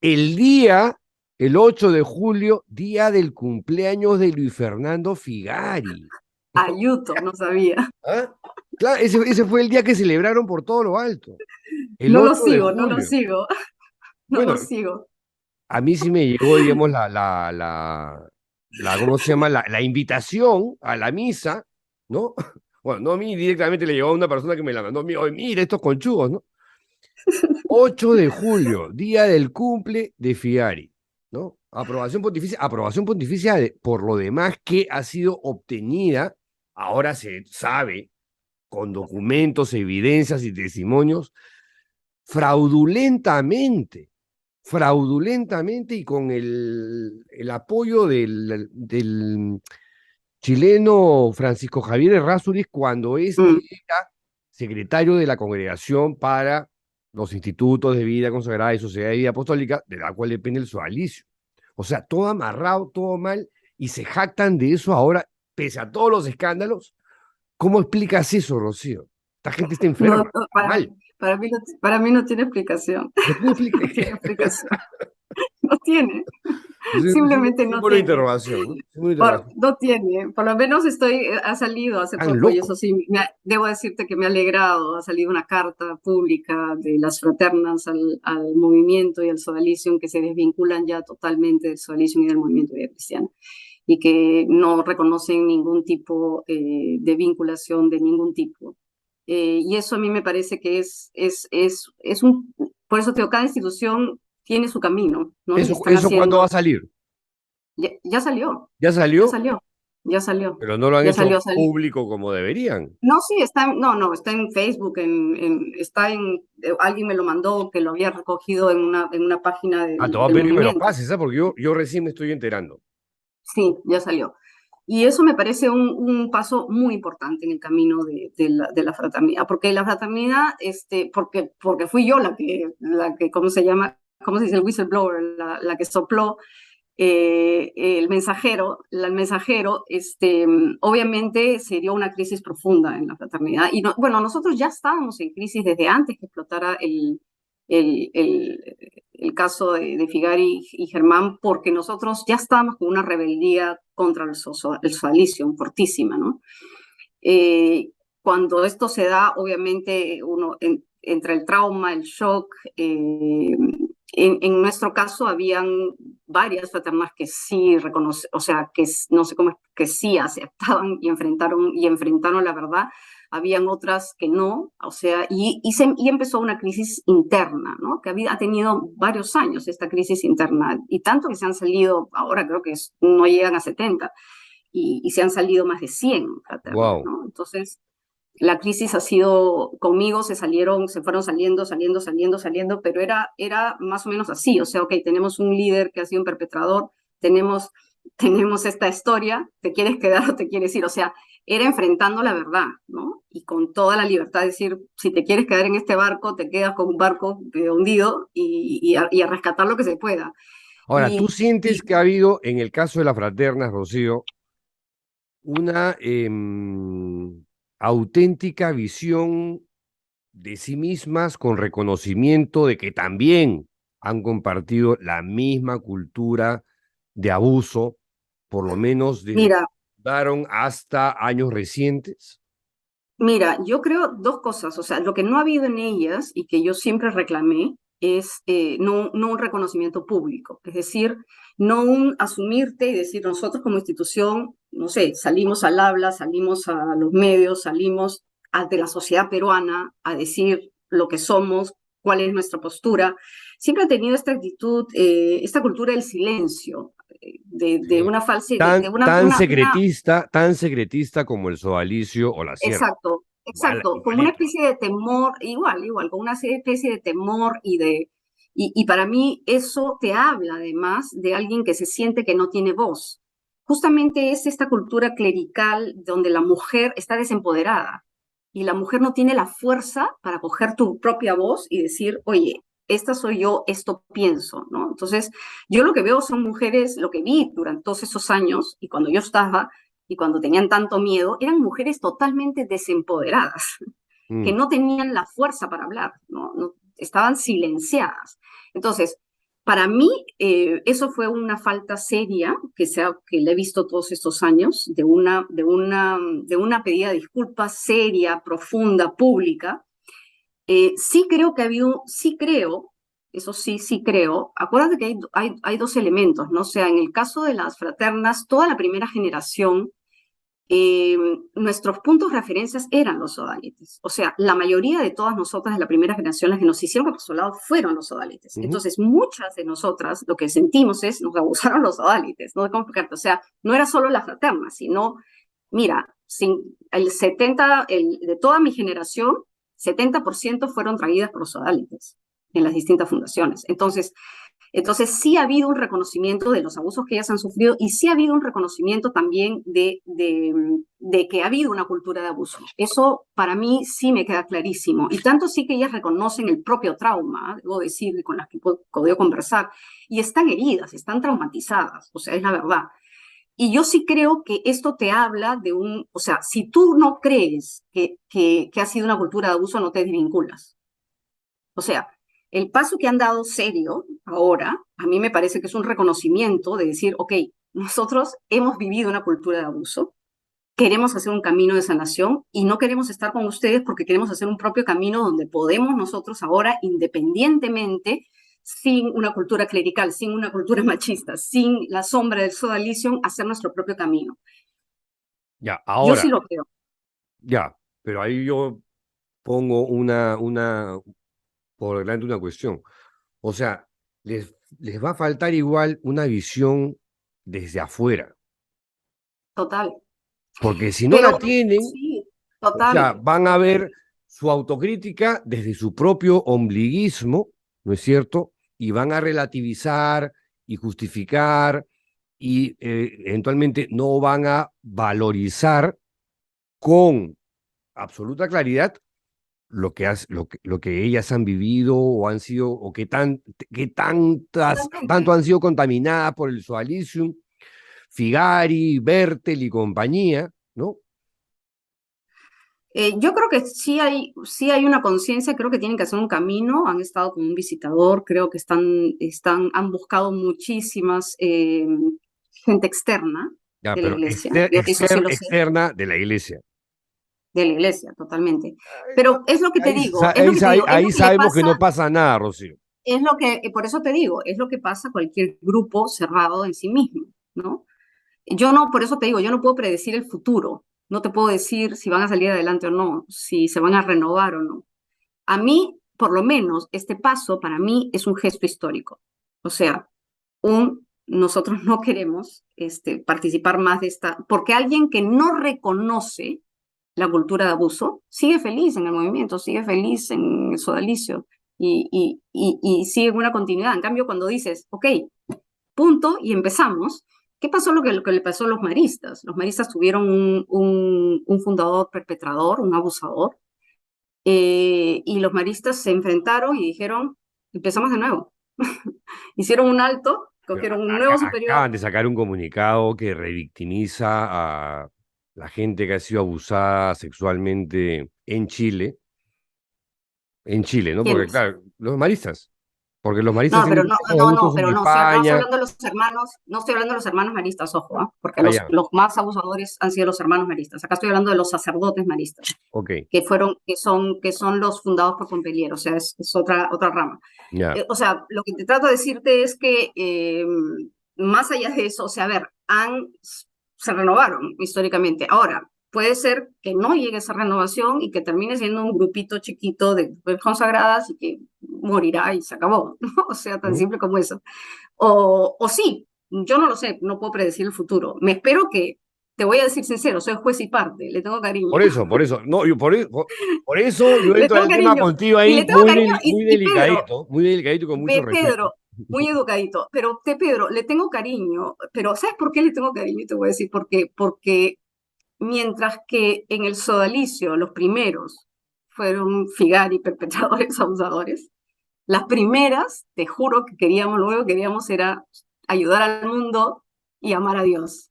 el día, el 8 de julio, día del cumpleaños de Luis Fernando Figari? Ayuto, no sabía. ¿Ah? Claro, ese fue el día que celebraron por todo lo alto, el No lo 8 de sigo, no lo julio. sigo, no Bueno, lo sigo. a mí sí me llegó, digamos, ¿cómo se llama? La invitación a la misa, ¿no? Bueno, no a mí directamente, le llegó a una persona que me la mandó, oye, mira estos conchugos, ¿no? 8 de julio, día del cumple de Figari, ¿no? Aprobación pontificia por lo demás que ha sido obtenida, ahora se sabe, con documentos, evidencias y testimonios, fraudulentamente, fraudulentamente y con el apoyo del chileno Francisco Javier Errázuriz cuando este Mm. era secretario de la Congregación para los Institutos de Vida Consagrada y Sociedad de Vida Apostólica, de la cual depende el sodalicio. O sea, todo amarrado, todo mal, y se jactan de eso ahora, pese a todos los escándalos. ¿Cómo explicas eso, Rocío? Esta gente está No, enferma, no, está mal. para mí no tiene explicación. No tiene No tiene explicación. explicación. No tiene. Es Simplemente un no símbolo de tiene. interrogación, ¿no? Símbolo de interrogación. No tiene. Por lo menos ha salido hace Están poco, y locos. eso sí, debo decirte que me ha alegrado. Ha salido una carta pública de las fraternas al movimiento y al sodalicium que se desvinculan ya totalmente del sodalicium y del movimiento de vida cristiana, y que no reconocen ningún tipo de vinculación de ningún tipo. Y eso a mí me parece que es un... Por eso, cada institución tiene su camino, ¿no? Y están ¿Eso cuándo va a haciendo... salir? Ya salió, ¿Ya ya salió? salió, ya salió, Pero no lo han ya hecho salió, salió. público como deberían. No, sí, no, está en Facebook, alguien me lo mandó, que lo había recogido en una página Ah, te voy a del pedir que me lo movimiento. pases, ¿sabes? Porque yo recién me estoy enterando. Sí, ya salió. Y eso me parece un paso muy importante en el camino de la fraternidad, porque la fraternidad, porque fui yo ¿cómo se llama? ¿Cómo se dice? El whistleblower, la que sopló el mensajero, obviamente se dio una crisis profunda en la fraternidad. Y bueno, nosotros ya estábamos en crisis desde antes que explotara el, el, el caso de Figari y Germán, porque nosotros ya estábamos con una rebeldía contra el sodalicio fortísima, ¿no? Cuando esto se da, obviamente uno entre el trauma, el shock, en nuestro caso habían varias fraternas que sí o sea, que no sé cómo, que sí aceptaban y enfrentaron la verdad. Habían otras que no, o sea, y empezó una crisis interna, ¿no? Que ha tenido varios años esta crisis interna, y tanto que se han salido, ahora creo que no llegan a 70, y se han salido más de 100 fraternas, Wow. ¿no? Entonces, la crisis ha sido, conmigo se fueron saliendo, pero era más o menos así, o sea, ok, tenemos un líder que ha sido un perpetrador, tenemos esta historia, ¿te quieres quedar o te quieres ir? O sea, era enfrentando la verdad, ¿no? Y con toda la libertad de decir, si te quieres quedar en este barco, te quedas con un barco hundido y a rescatar lo que se pueda. Ahora, ¿tú sientes Y que ha habido, en el caso de las fraternas, Rocío, una auténtica visión de sí mismas con reconocimiento de que también han compartido la misma cultura de abuso, por lo menos desde que mira, fundaron hasta años recientes? yo creo dos cosas, o sea, lo que no ha habido en ellas y que yo siempre reclamé es no un reconocimiento público, es decir, no un asumirte y decir nosotros como institución, no sé, salimos al habla, salimos a los medios, salimos ante la sociedad peruana a decir lo que somos, cuál es nuestra postura. Siempre ha tenido esta actitud, esta cultura del silencio, de Sí. una falsa, Tan secretista como el sodalicio o la sierra. exacto, Igual, exacto, como una igualito. especie de temor, igual, con una especie de temor y para mí eso te habla además de alguien que se siente que no tiene voz. Justamente es esta cultura clerical donde la mujer está desempoderada y la mujer no tiene la fuerza para coger tu propia voz y decir, oye, esta soy yo, esto pienso, ¿no? Entonces, yo lo que veo son mujeres, lo que vi durante todos esos años, y cuando yo estaba, y cuando tenían tanto miedo, eran mujeres totalmente desempoderadas, que no tenían la fuerza para hablar, ¿no? Estaban silenciadas. Entonces, para mí, eso fue una falta seria que le he visto todos estos años, de una pedida de disculpas seria, profunda, pública. Sí creo que eso sí creo. Acuérdate que hay dos elementos, ¿no? O sea, en el caso de las fraternas, toda la primera generación, nuestros puntos de referencias eran los sodalites. O sea, la mayoría de todas nosotras de la primera generación, las que nos hicieron apostolado fueron los sodalites. Entonces, muchas de nosotras lo que sentimos es, nos abusaron los sodalites, no de complicarte. O sea, no era solo la fraterna, sino, mira, de toda mi generación, 70% fueron traídas por los sodalites en las distintas fundaciones. Entonces sí ha habido un reconocimiento de los abusos que ellas han sufrido y sí ha habido un reconocimiento también de que ha habido una cultura de abuso. Eso para mí sí me queda clarísimo. Y tanto sí que ellas reconocen el propio trauma, debo decir, con las que he podido conversar, y están heridas, están traumatizadas, o sea, es la verdad. Y yo sí creo que esto te habla o sea, si tú no crees que ha sido una cultura de abuso, no te desvinculas. O sea, el paso que han dado serio ahora, a mí me parece que es un reconocimiento de decir, ok, nosotros hemos vivido una cultura de abuso, queremos hacer un camino de sanación y no queremos estar con ustedes porque queremos hacer un propio camino donde podemos nosotros ahora, independientemente, sin una cultura clerical, sin una cultura machista, sin la sombra del sodalicio, hacer nuestro propio camino. Ya, ahora. Yo sí lo creo. Ya, pero ahí yo pongo por delante una cuestión. O sea, les va a faltar igual una visión desde afuera. Total. Porque si no la tienen, sí, o total. sea, van a ver su autocrítica desde su propio ombliguismo, ¿no es cierto? Y van a relativizar y justificar y eventualmente no van a valorizar con absoluta claridad lo que ellas han vivido o han sido, o que tanto han sido contaminadas por el Sodalicium, Figari, Bertel y compañía, ¿no? Yo creo que sí hay una conciencia, creo que tienen que hacer un camino, han estado con un visitador, creo que han buscado muchísimas gente externa Ya, de la pero iglesia. Eso sí lo sé. externa de la iglesia. De la iglesia, totalmente. Pero es lo que te digo. Ahí sabemos que no pasa nada, Rocío. Es lo que, por eso te digo, es lo que pasa a cualquier grupo cerrado en sí mismo, ¿no? Por eso te digo, yo no puedo predecir el futuro. No te puedo decir si van a salir adelante o no, si se van a renovar o no. A mí, por lo menos, este paso para mí es un gesto histórico. O sea, nosotros no queremos participar más de esta, porque alguien que no reconoce la cultura de abuso sigue feliz en el movimiento, sigue feliz en el sodalicio y sigue una continuidad. En cambio, cuando dices, ok, punto y empezamos, ¿qué pasó lo que le pasó a los maristas? Los maristas tuvieron un fundador perpetrador, un abusador, y los maristas se enfrentaron y dijeron, empezamos de nuevo. Hicieron un alto, cogieron un nuevo superior. Acaban de sacar un comunicado que revictimiza a la gente que ha sido abusada sexualmente en Chile. En Chile, ¿no? Porque, claro, los maristas. Porque los maristas pero no, estoy hablando de los hermanos maristas, ojo, porque los más abusadores han sido los hermanos maristas. Acá estoy hablando de los sacerdotes maristas, que son los fundados por Pompelier, o sea, es otra rama. O sea, lo que te trato de decirte es que más allá de eso, o sea, a ver, se renovaron históricamente. Ahora, puede ser que no llegue esa renovación y que termine siendo un grupito chiquito de consagradas y que morirá y se acabó, ¿no? O sea, tan simple como eso. O sí, yo no lo sé, no puedo predecir el futuro. Me espero que, te voy a decir sincero, soy juez y parte, le tengo cariño. Por eso, no, por eso yo entro al tema contigo ahí muy delicadito, con mucho respeto. Pedro, muy educadito, pero Pedro, le tengo cariño, pero ¿sabes por qué le tengo cariño? Y te voy a decir por qué. Porque mientras que en el sodalicio los primeros fueron Figari, perpetradores, abusadores, Las primeras, te juro que lo único que queríamos era ayudar al mundo y amar a Dios.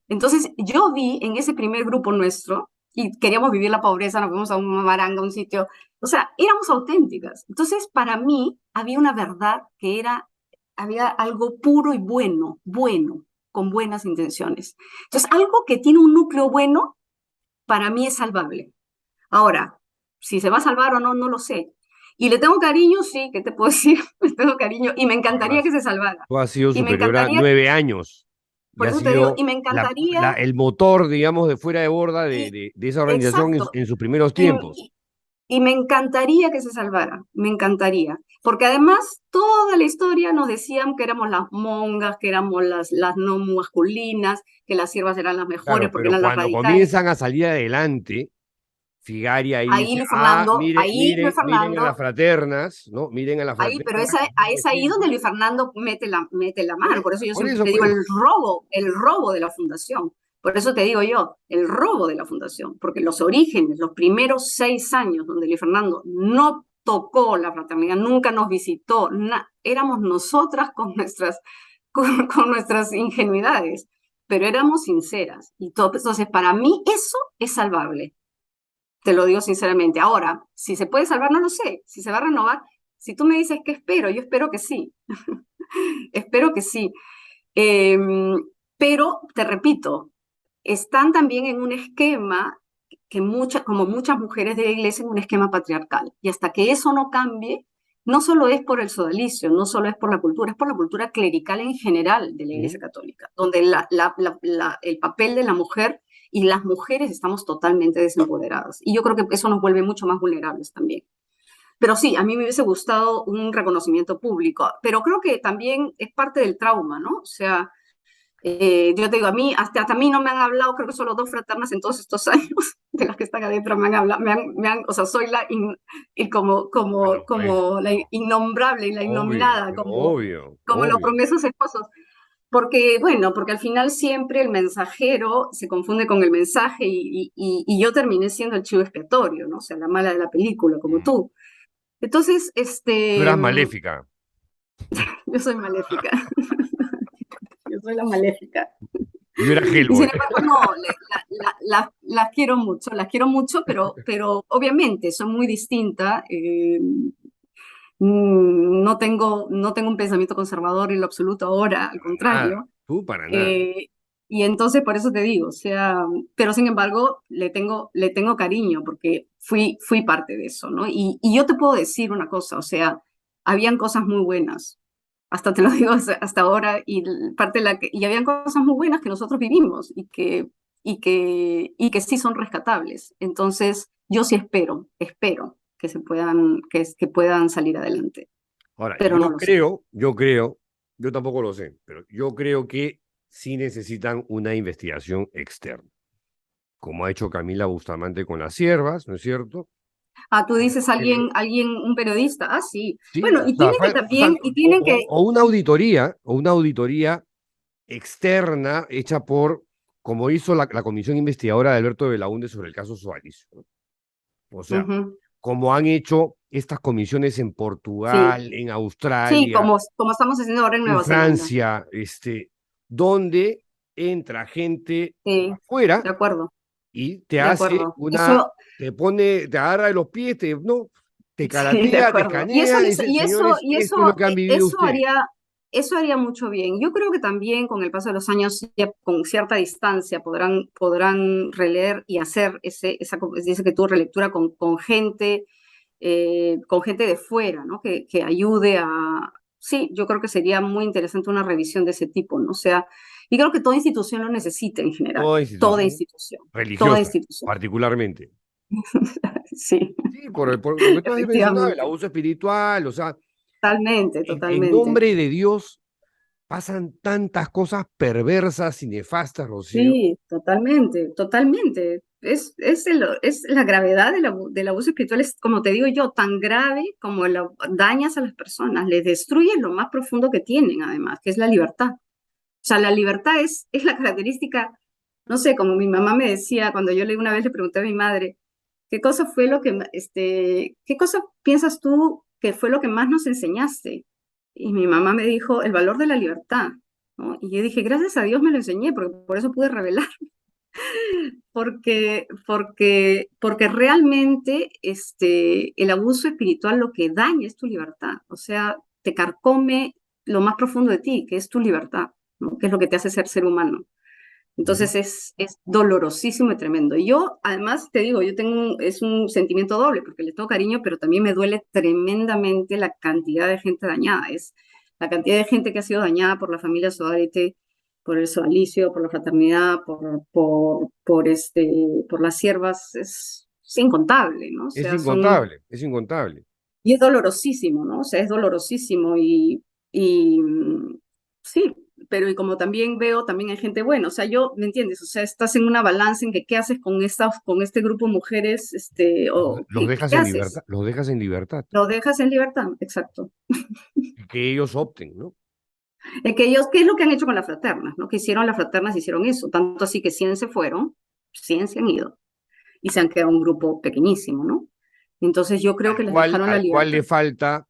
Entonces, yo vi en ese primer grupo nuestro, y queríamos vivir la pobreza, nos fuimos a una maranga, a un sitio, o sea, éramos auténticas. Entonces, para mí, había una verdad había algo puro y bueno, con buenas intenciones. Entonces, algo que tiene un núcleo bueno, para mí es salvable. Ahora, si se va a salvar o no, no lo sé. Y le tengo cariño, sí, ¿qué te puedo decir? Le tengo cariño y me encantaría que se salvara. Tú has sido Y me superior a encantaría, 9 años y por has eso te digo, sido y me encantaría, el motor, digamos, de fuera de borda y, de esa organización exacto, en sus primeros y, tiempos. y me encantaría que se salvara, me encantaría. Porque además, toda la historia nos decían que éramos las mongas, que éramos las no masculinas, que las siervas eran las mejores Claro, porque pero eran las cuando radicales. comienzan a salir adelante, Figari ahí Ahí dice, Luis miren a las Fernando, fraternas, ¿no? Miren a las ahí, pero fraternas. es ahí donde Luis Fernando mete la mano. Por eso yo Por siempre eso, te por digo eso. el robo de la fundación. Por eso te digo yo, el robo de la fundación. Porque los orígenes, los primeros 6 años donde Luis Fernando no tocó la fraternidad, nunca nos visitó, éramos nosotras con nuestras ingenuidades, pero éramos sinceras. Y todo, entonces, para mí eso es salvable. Te lo digo sinceramente. Ahora, si se puede salvar, no lo sé. Si se va a renovar, si tú me dices que espero, yo espero que sí. Espero que sí. Eh, pero, te repito, están también en un esquema como muchas mujeres de la iglesia, en un esquema patriarcal. Y hasta que eso no cambie, no solo es por el sodalicio, no solo es por la cultura, es por la cultura clerical en general de la iglesia católica, donde el papel de la mujer y las mujeres estamos totalmente desempoderadas. Y yo creo que eso nos vuelve mucho más vulnerables también. Pero sí, a mí me hubiese gustado un reconocimiento público, pero creo que también es parte del trauma, ¿no? O sea, yo te digo, hasta a mí no me han hablado, creo que solo 2 fraternas en todos estos años, de las que están adentro me han hablado, o sea, soy Bueno, pues, como la innombrable y la obvio, innominada, pero obvio, como los obvio. promesos esposos. Porque, bueno, porque al final siempre el mensajero se confunde con el mensaje y yo terminé siendo el chivo expiatorio, ¿no? O sea, la mala de la película, como Mm. tú. Entonces, Tú eras maléfica. yo soy maléfica. Yo soy la maléfica. Yo era Y sin Hellboy. embargo, no, las quiero mucho, pero obviamente son muy distintas. No tengo un pensamiento conservador en lo absoluto ahora, al Para nada. contrario. Tú para nada. Eh, y entonces por eso te digo, o sea, pero sin embargo le tengo cariño porque fui parte de eso, ¿no? Y yo te puedo decir una cosa, o sea, habían cosas muy buenas, hasta te lo digo hasta ahora, y habían cosas muy buenas que nosotros vivimos y que sí son rescatables. Entonces, yo sí espero que que puedan salir adelante, Ahora, pero no lo sé. yo tampoco lo sé, pero yo creo que sí necesitan una investigación externa, como ha hecho Camila Bustamante con las siervas, ¿no es cierto? Ah, tú dices Creo- un periodista. Ah, sí. Sí, Bueno, o y sea, tienen que también, y tienen que, o una auditoría externa hecha por, como hizo la comisión investigadora de Alberto Belaúnde sobre el caso Suárez, ¿no? O sea, ujú, como han hecho estas comisiones en sí, Portugal, en sí, Australia, como estamos haciendo ahora en en Nueva Zelanda. Francia, donde entra gente Sí, afuera de acuerdo, y te de hace acuerdo. Eso, te agarra de los pies, ¿no? Te sí, de caratea, te acuerdo. Y eso, escanea, y dice, señores, esto es lo que han vivido ustedes. eso haría mucho bien. Yo creo que también con el paso de los años, ya con cierta distancia, podrán releer y hacer dice que tu relectura con gente de fuera, ¿no? Que ayude a... Sí, yo creo que sería muy interesante una revisión de ese tipo, ¿no? O sea, y creo que toda institución lo necesita en general, Toda toda institución institución, toda religiosa, institución. particularmente. Sí, Sí, por lo que tú has mencionado, el efectivamente, abuso espiritual, o sea, totalmente, en totalmente. nombre de Dios pasan tantas cosas perversas y nefastas, Rocío. Sí, totalmente, totalmente. Es la gravedad del abuso espiritual, es, como te digo yo, tan grave como dañas a las personas, les destruyes lo más profundo que tienen, además, que es la libertad. O sea, la libertad es la característica, no sé, como mi mamá me decía, cuando yo una vez le pregunté a mi madre, ¿qué cosa fue qué cosa piensas tú ¿qué fue lo que más nos enseñaste? Y mi mamá me dijo, el valor de la libertad, ¿no? Y yo dije, gracias a Dios me lo enseñé, porque por eso pude revelar, porque realmente el abuso espiritual lo que daña es tu libertad, o sea, te carcome lo más profundo de ti, que es tu libertad, ¿no? Que es lo que te hace ser humano. Entonces es dolorosísimo y tremendo. Y yo, además, te digo, es un sentimiento doble, porque le tengo cariño, pero también me duele tremendamente la cantidad de gente dañada. Es la cantidad de gente que ha sido dañada por la familia Sodalite, por el sodalicio, por la fraternidad, por las siervas, es incontable, ¿no? O Es sea, incontable, es incontable. y es dolorosísimo, ¿no? O sea, es dolorosísimo y sí, pero y como también veo, también hay gente buena, o sea, ¿me entiendes? O sea, estás en una balanza en que qué haces con este grupo de mujeres, o Los dejas ¿qué en haces? libertad, los dejas en libertad. Los dejas en libertad, exacto. Y que ellos opten, ¿no? Que ellos, ¿qué es lo que han hecho con las fraternas? ¿No? Que hicieron las fraternas, hicieron eso, tanto así que 100 se fueron, 100 se han ido, y se han quedado un grupo pequeñísimo, ¿no? Entonces yo creo que les dejaron la Al cual libertad. le falta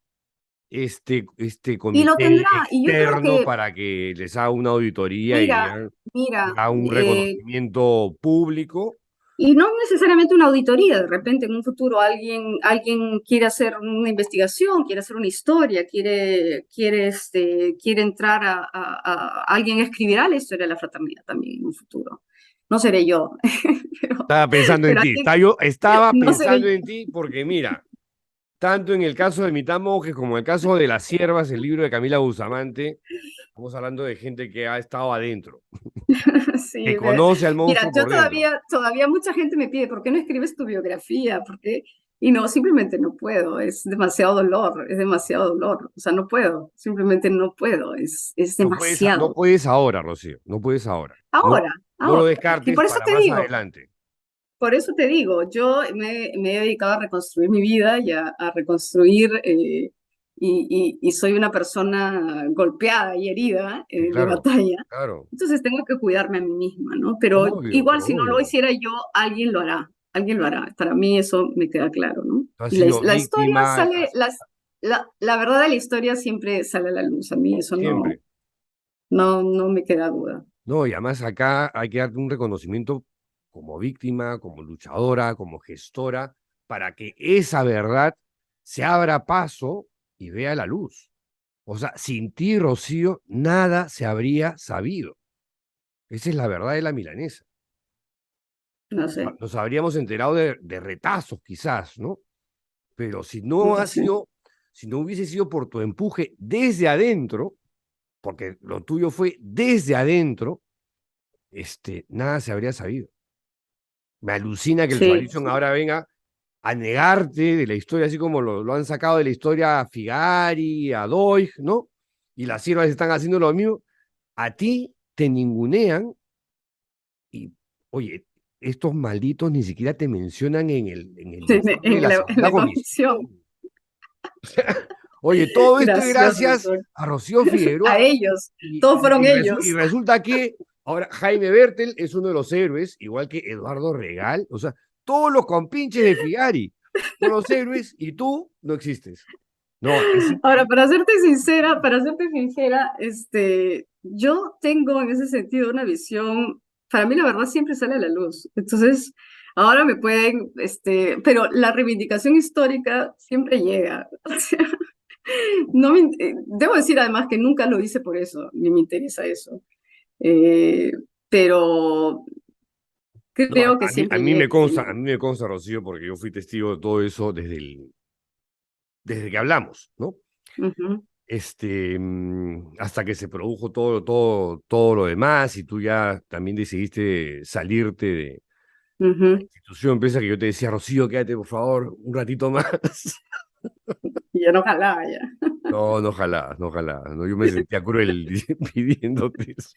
este Y lo comité tendrá, y yo creo externo que, para que les haga una auditoría y mira, digan, mira, haga un reconocimiento público. y no necesariamente una auditoría, de repente en un futuro alguien quiere hacer una investigación, quiere hacer una historia, quiere entrar alguien escribirá la historia de la fraternidad también en un futuro. No seré yo, Estaba pensando en pero ti. alguien, Estaba no seré pensando yo. en ti porque mira, tanto en el caso de Mitad Monjes como en el caso de Las Siervas, el libro de Camila Bustamante, estamos hablando de gente que ha estado adentro, que Sí, conoce al mira, monstruo yo por dentro. todavía mucha gente me pide, ¿por qué no escribes tu biografía? ¿Por qué? Y no, simplemente no puedo, es demasiado dolor, es demasiado dolor, o sea, no puedo, simplemente no puedo, es No demasiado. puedes ahora, Rocío, no puedes ahora. No, Ahora, no lo ahora. Y descartes para más adelante. por eso te digo, yo me he dedicado a reconstruir mi vida y a reconstruir, y soy una persona golpeada y herida Sí, de claro, batalla. claro. Entonces tengo que cuidarme a mí misma, ¿no? Pero igual si no lo Obvio. hiciera yo, alguien lo hará. Para mí eso me queda claro, ¿no? Tú has Y sido la historia víctima sale, la verdad de la historia siempre sale a la luz. A mí eso siempre. no me queda duda. No, y además acá hay que darte un reconocimiento como víctima, como luchadora, como gestora, para que esa verdad se abra paso y vea la luz. O sea, sin ti, Rocío, nada se habría sabido. Esa es la verdad de la milanesa. No sé, Nos habríamos enterado de retazos, quizás, ¿no? Pero no sé. si no hubiese sido por tu empuje desde adentro, porque lo tuyo fue desde adentro, nada se habría sabido. Me alucina que el Sí, Tradition ahora venga a negarte de la historia, así como lo han sacado de la historia a Figari, a Doig, ¿no? Y las siervas están haciendo lo mismo. A ti te ningunean y, oye, estos malditos ni siquiera te mencionan en el sí, informe de la en segunda la comisión. comisión. Oye, todo esto es Gracioso. gracias a Rocío A Figueroa. ellos, todos fueron Y ellos. resulta que ahora Jaime Bertel es uno de los héroes, igual que Eduardo Regal. O sea, todos los compinches de Figari son los héroes y tú no existes. No, Ahora, para serte sincera, yo tengo en ese sentido una visión, para mí la verdad siempre sale a la luz. Entonces, ahora me pueden, pero la reivindicación histórica siempre llega. O sea, debo decir además que nunca lo hice por eso, ni me interesa eso. Eh, pero no, creo que siempre llega. a mí me consta, Rocío, porque yo fui testigo de todo eso desde que hablamos, ¿no? Ujú. Hasta que se produjo todo lo demás y tú ya también decidiste salirte de la Ujú. institución, empresa que yo te decía, Rocío, quédate por favor un ratito más. Y yo no jalaba ya. No, no jalás, no jalás, no, yo me sentía cruel pidiéndote eso.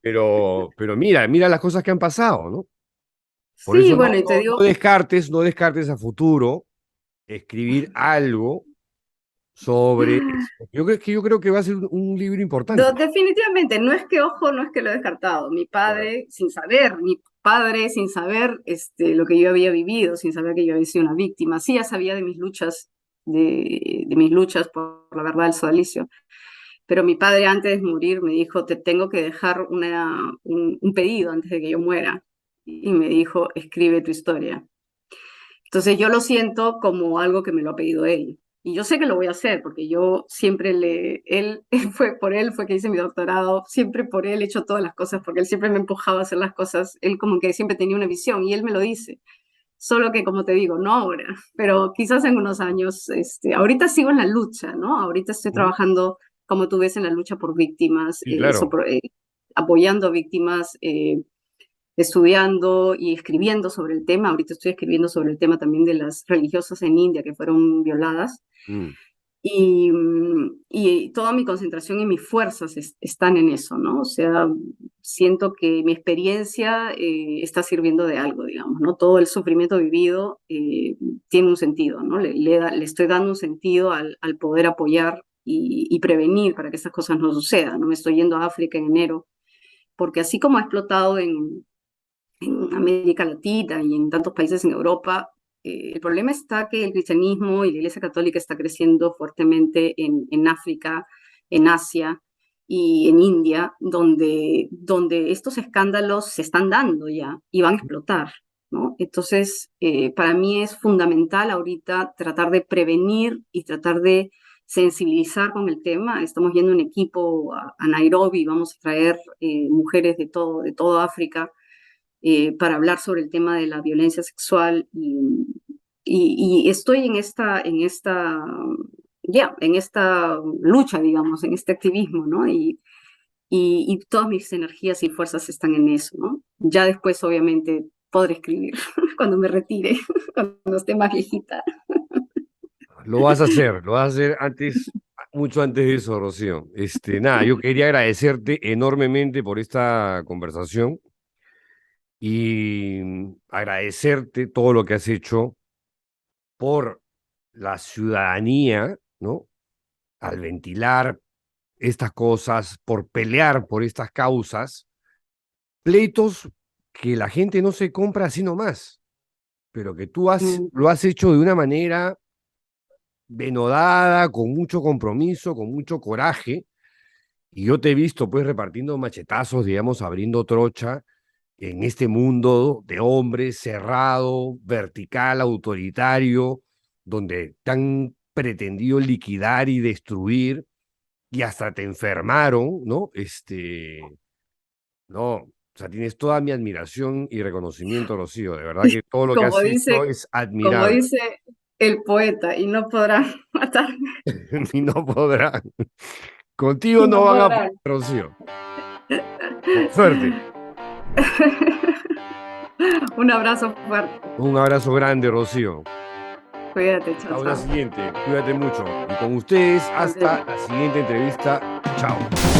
Pero mira las cosas que han pasado, ¿no? Por Sí, eso bueno, y te no digo, descartes a futuro escribir algo sobre eso. Yo creo que va a ser un libro importante. Definitivamente, no es que, ojo, no es que lo he descartado. Claro. Mi padre sin saber lo que yo había vivido, sin saber que yo había sido una víctima, sí ya sabía de mis luchas de mis luchas por la verdad del sodalicio. Pero mi padre antes de morir me dijo, te tengo que dejar un pedido antes de que yo muera. Y me dijo, escribe tu historia. Entonces yo lo siento como algo que me lo ha pedido él. Y yo sé que lo voy a hacer, porque yo siempre por él fue que hice mi doctorado, siempre por él he hecho todas las cosas, porque él siempre me empujaba a hacer las cosas, él como que siempre tenía una visión y él me lo dice. Solo que, como te digo, no ahora, pero quizás en unos años, ahorita sigo en la lucha, ¿no? Ahorita estoy trabajando, como tú ves, en la lucha por víctimas, Sí, claro. apoyando a víctimas, estudiando y escribiendo sobre el tema. Ahorita estoy escribiendo sobre el tema también de las religiosas en India que fueron violadas. Mm. Y toda mi concentración y mis fuerzas están en eso, ¿no? O sea, siento que mi experiencia está sirviendo de algo, digamos, ¿no? Todo el sufrimiento vivido tiene un sentido, ¿no? Le estoy dando un sentido al poder apoyar y prevenir para que estas cosas no sucedan, ¿no? Me estoy yendo a África en enero, porque así como ha explotado en América Latina y en tantos países en Europa, el problema está que el cristianismo y la Iglesia Católica está creciendo fuertemente en África, en Asia y en India, donde estos escándalos se están dando ya y van a explotar, ¿no? Entonces, para mí es fundamental ahorita tratar de prevenir y tratar de sensibilizar con el tema. Estamos yendo un equipo a Nairobi, vamos a traer mujeres de todo África para hablar sobre el tema de la violencia sexual y estoy en esta lucha, digamos, en este activismo, ¿no? Y todas mis energías y fuerzas están en eso, ¿no? Ya después, obviamente, podré escribir cuando me retire, cuando esté más viejita. Lo vas a hacer antes, mucho antes de eso, Rocío. Nada, yo quería agradecerte enormemente por esta conversación y agradecerte todo lo que has hecho por la ciudadanía, ¿no? Al ventilar estas cosas, por pelear por estas causas, pleitos que la gente no se compra así nomás, pero que tú lo has hecho de una manera denodada, con mucho compromiso, con mucho coraje, y yo te he visto pues repartiendo machetazos, digamos, abriendo trocha en este mundo de hombres cerrado, vertical, autoritario, donde te han pretendido liquidar y destruir, y hasta te enfermaron, ¿no? No, o sea, tienes toda mi admiración y reconocimiento, Rocío. De verdad que todo lo que has hecho es Como admirable. dice el poeta, y no podrán matarme. Y no podrán. Contigo Y no no van a podrán. poder, Rocío. Por suerte. Un abrazo fuerte. Un abrazo grande, Rocío. Cuídate, Hasta chao, una chao. siguiente. Cuídate mucho. Y con ustedes, hasta la siguiente entrevista. Chao.